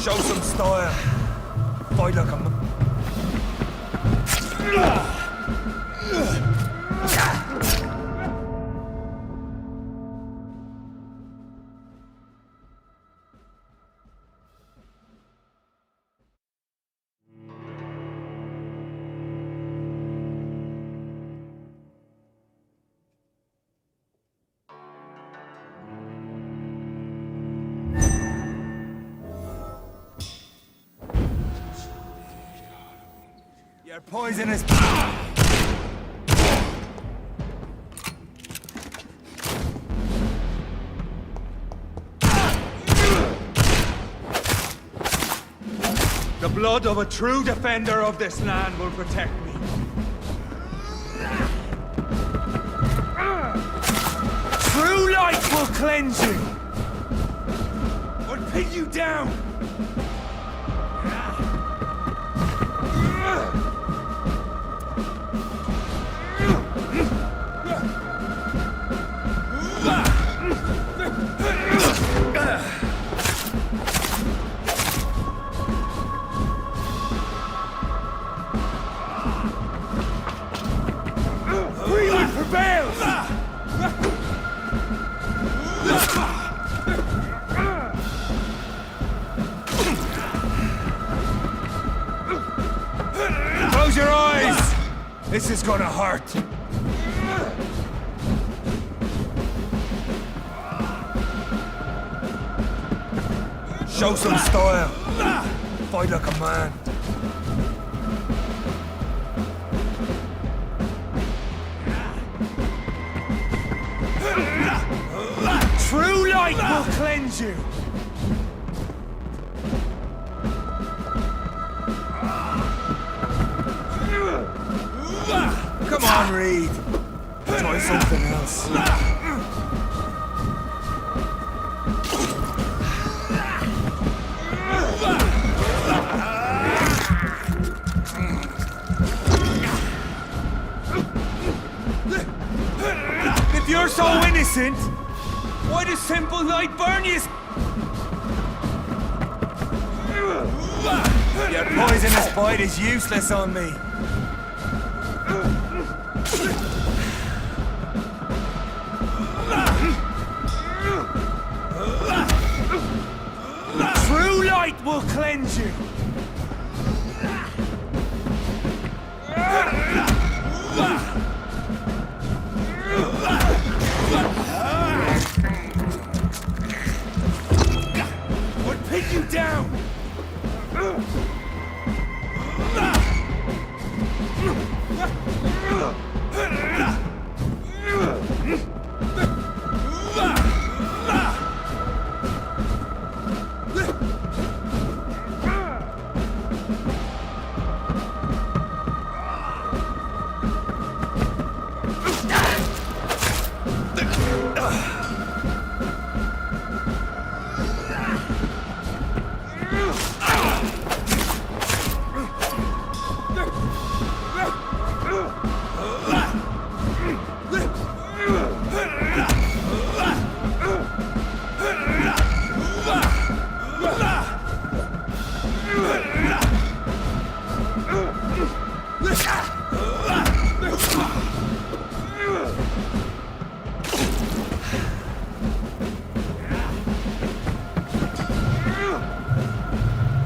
Show some style. Fight like a man. You're poisonous. The blood of a true defender of this land will protect me. True light will cleanse you. Will pin you down. Close your eyes! This is gonna hurt. Show some style. Fight like a man. True light will cleanse you. Come on, Reed. Try something else. If you're so innocent, why does simple light burn you? Your poisonous bite is useless on me. True light will cleanse you. Would pin you down.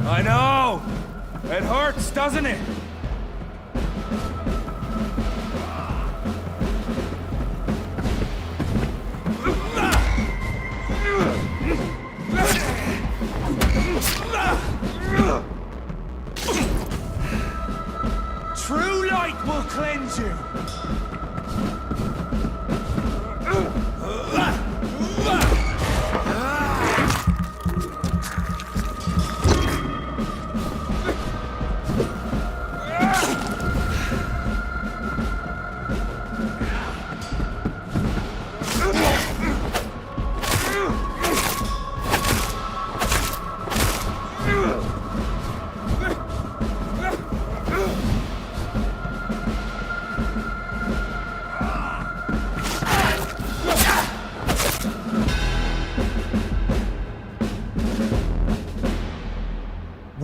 I know! It hurts, doesn't it? True light will cleanse you!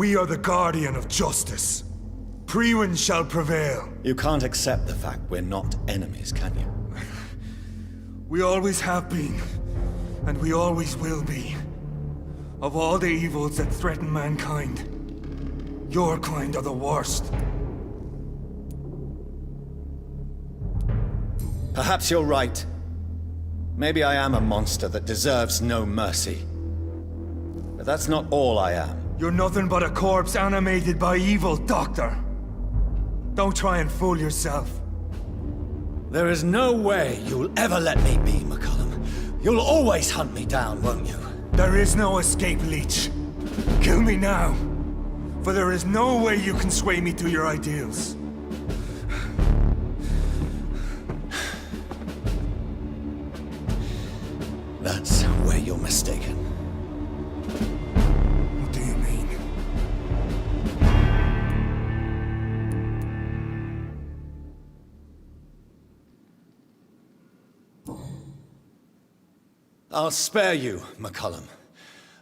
We are the guardian of justice. Priwen shall prevail. You can't accept the fact we're not enemies, can you? We always have been, and we always will be. Of all the evils that threaten mankind, your kind are the worst. Perhaps you're right. Maybe I am a monster that deserves no mercy. But that's not all I am. You're nothing but a corpse animated by evil, Doctor. Don't try and fool yourself. There is no way you'll ever let me be, McCullum. You'll always hunt me down, won't you? There is no escape, Leech. Kill me now. For there is no way you can sway me to your ideals. That's where you're mistaken. What do you mean? I'll spare you, McCullum.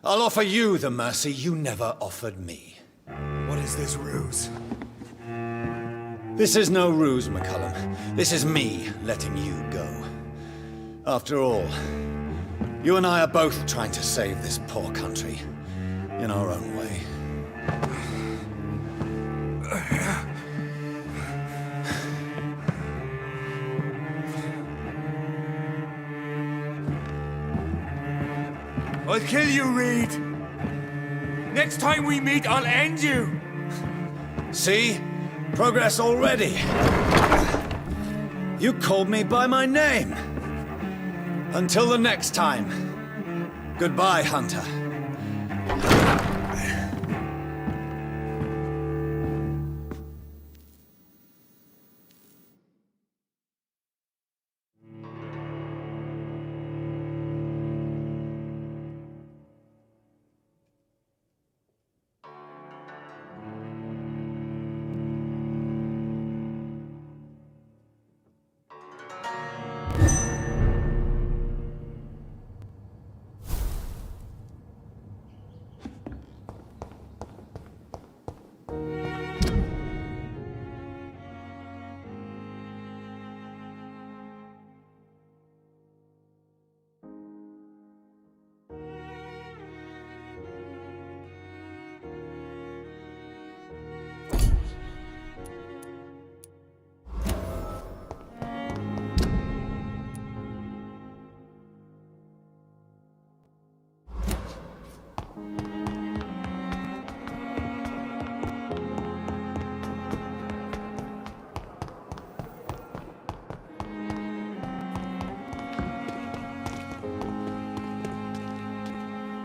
I'll offer you the mercy you never offered me. What is this ruse? This is no ruse, McCullum. This is me letting you go. After all, you and I are both trying to save this poor country, in our own way. I'll kill you, Reed! Next time we meet, I'll end you! See? Progress already. You called me by my name. Until the next time. Goodbye, Hunter.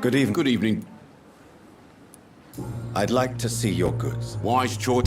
Good evening. Good evening. I'd like to see your goods. Wise choice.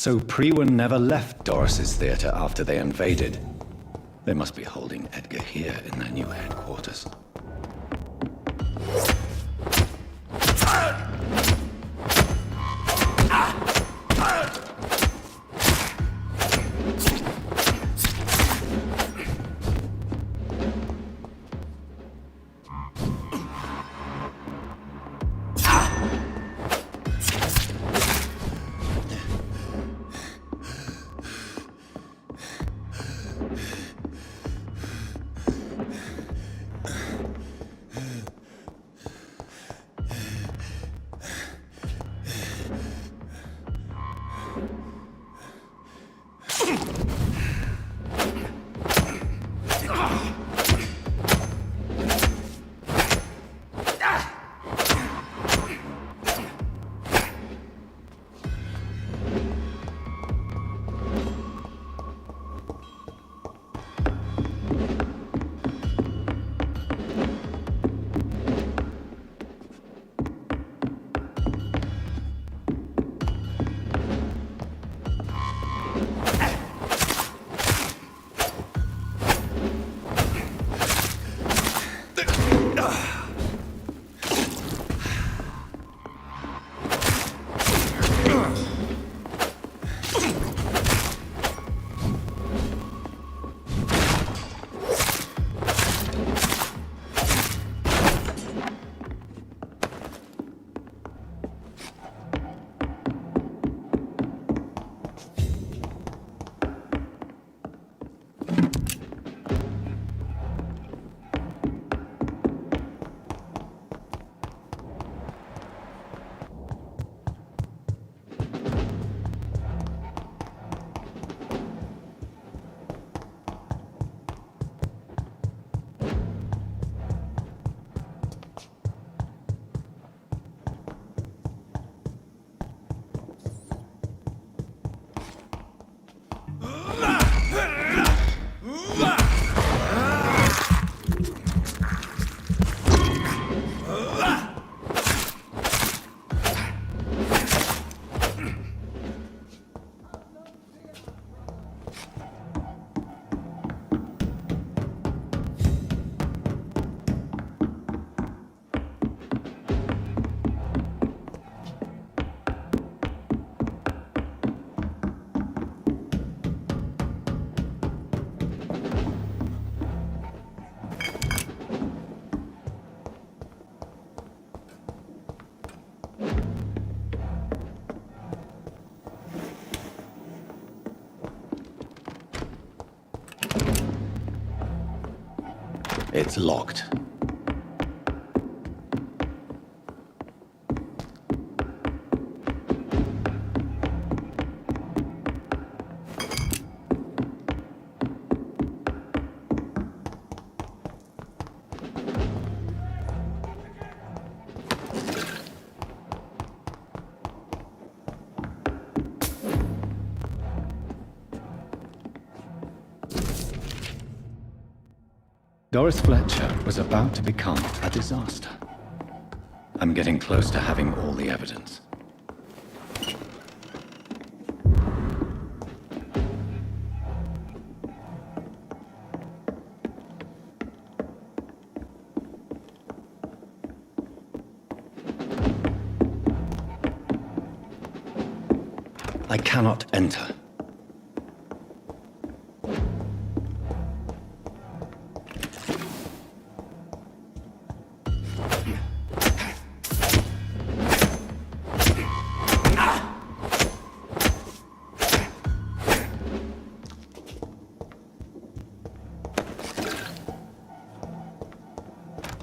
So Priwen never left Doris's theater after they invaded. They must be holding Edgar here in their new headquarters. It's locked. Doris Fletcher was about to become a disaster. I'm getting close to having all the evidence. I cannot enter.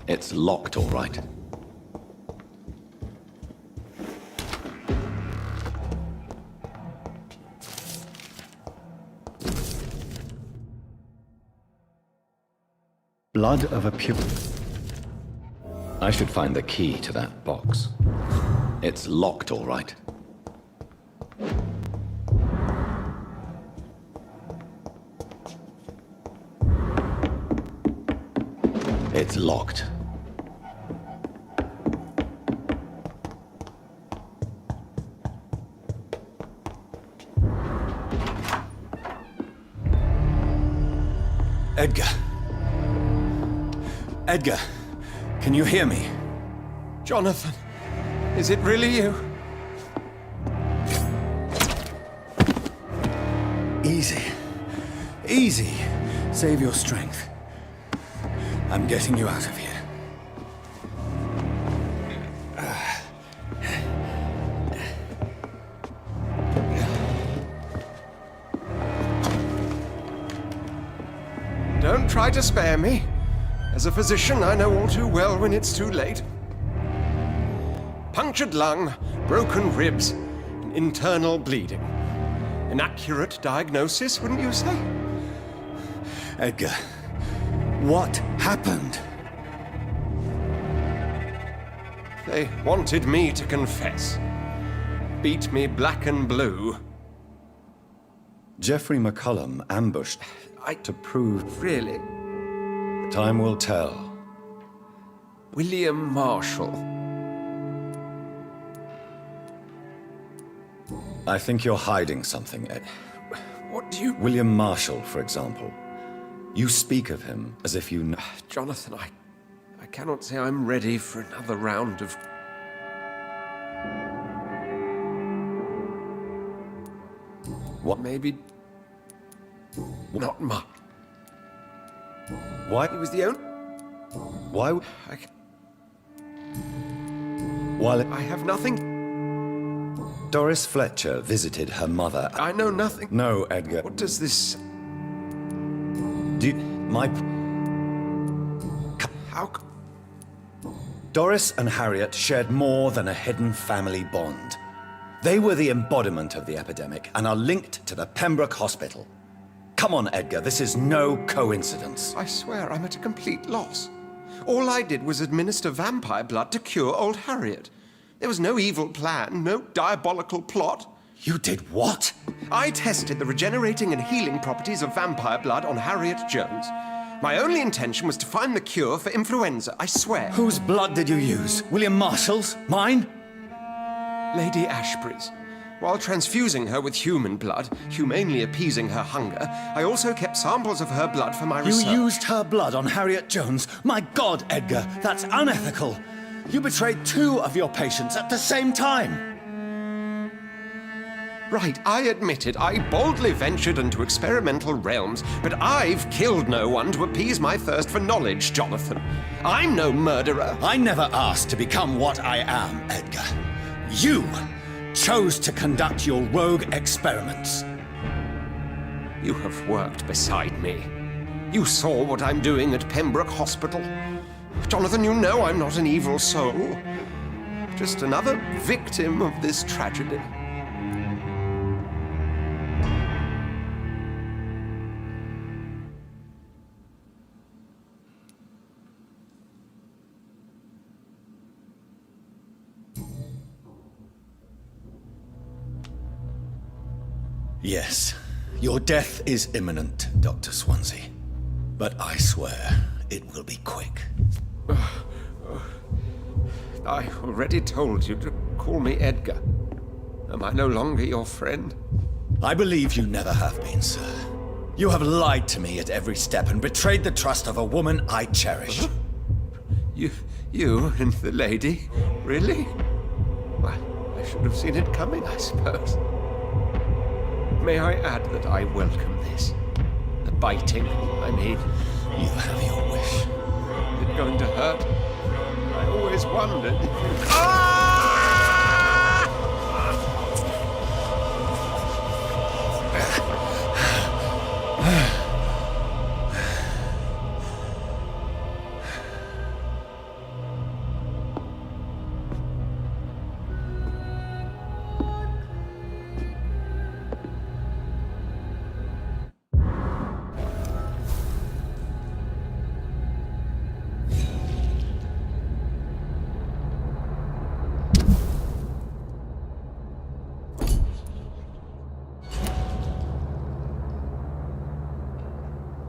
It's locked, all right. Blood of a pure... I should find the key to that box. It's locked, all right. It's locked. Edgar. Edgar, can you hear me? Jonathan, is it really you? Easy. Easy. Save your strength. I'm getting you out of here. Don't try to spare me. As a physician, I know all too well when it's too late. Punctured lung, broken ribs, and internal bleeding. An accurate diagnosis, wouldn't you say? Edgar, what happened? They wanted me to confess. Beat me black and blue. Jeffrey McCullum ambushed to prove... Really? Time will tell. William Marshall. I think you're hiding something, Ed. What do you... William Marshall, for example. You speak of him as if you know... Jonathan, I cannot say I'm ready for another round of... What? Maybe... Not much. Why? He was the only... Why? While I have nothing... Doris Fletcher visited her mother... I know nothing. No, Edgar. What does this... How... Doris and Harriet shared more than a hidden family bond. They were the embodiment of the epidemic and are linked to the Pembroke Hospital. Come on, Edgar, this is no coincidence. I swear I'm at a complete loss. All I did was administer vampire blood to cure old Harriet. There was no evil plan, no diabolical plot. You did what? I tested the regenerating and healing properties of vampire blood on Harriet Jones. My only intention was to find the cure for influenza, I swear. Whose blood did you use? William Marshall's? Mine? Lady Ashbury's. While transfusing her with human blood, humanely appeasing her hunger, I also kept samples of her blood for my research. You used her blood on Harriet Jones? My God, Edgar, that's unethical. You betrayed 2 of your patients at the same time. Right, I admit it. I boldly ventured into experimental realms, but I've killed no one to appease my thirst for knowledge, Jonathan. I'm no murderer. I never asked to become what I am, Edgar. You chose to conduct your rogue experiments. You have worked beside me. You saw what I'm doing at Pembroke Hospital. Jonathan, you know I'm not an evil soul. Just another victim of this tragedy. Yes, your death is imminent, Dr. Swansea. But I swear, it will be quick. I already told you to call me Edgar. Am I no longer your friend? I believe you never have been, sir. You have lied to me at every step and betrayed the trust of a woman I cherish. You and the lady? Really? Well, I should have seen it coming, I suppose. May I add that I welcome this? The biting, I mean. You have your wish. Is it going to hurt? I always wondered if you... Ah!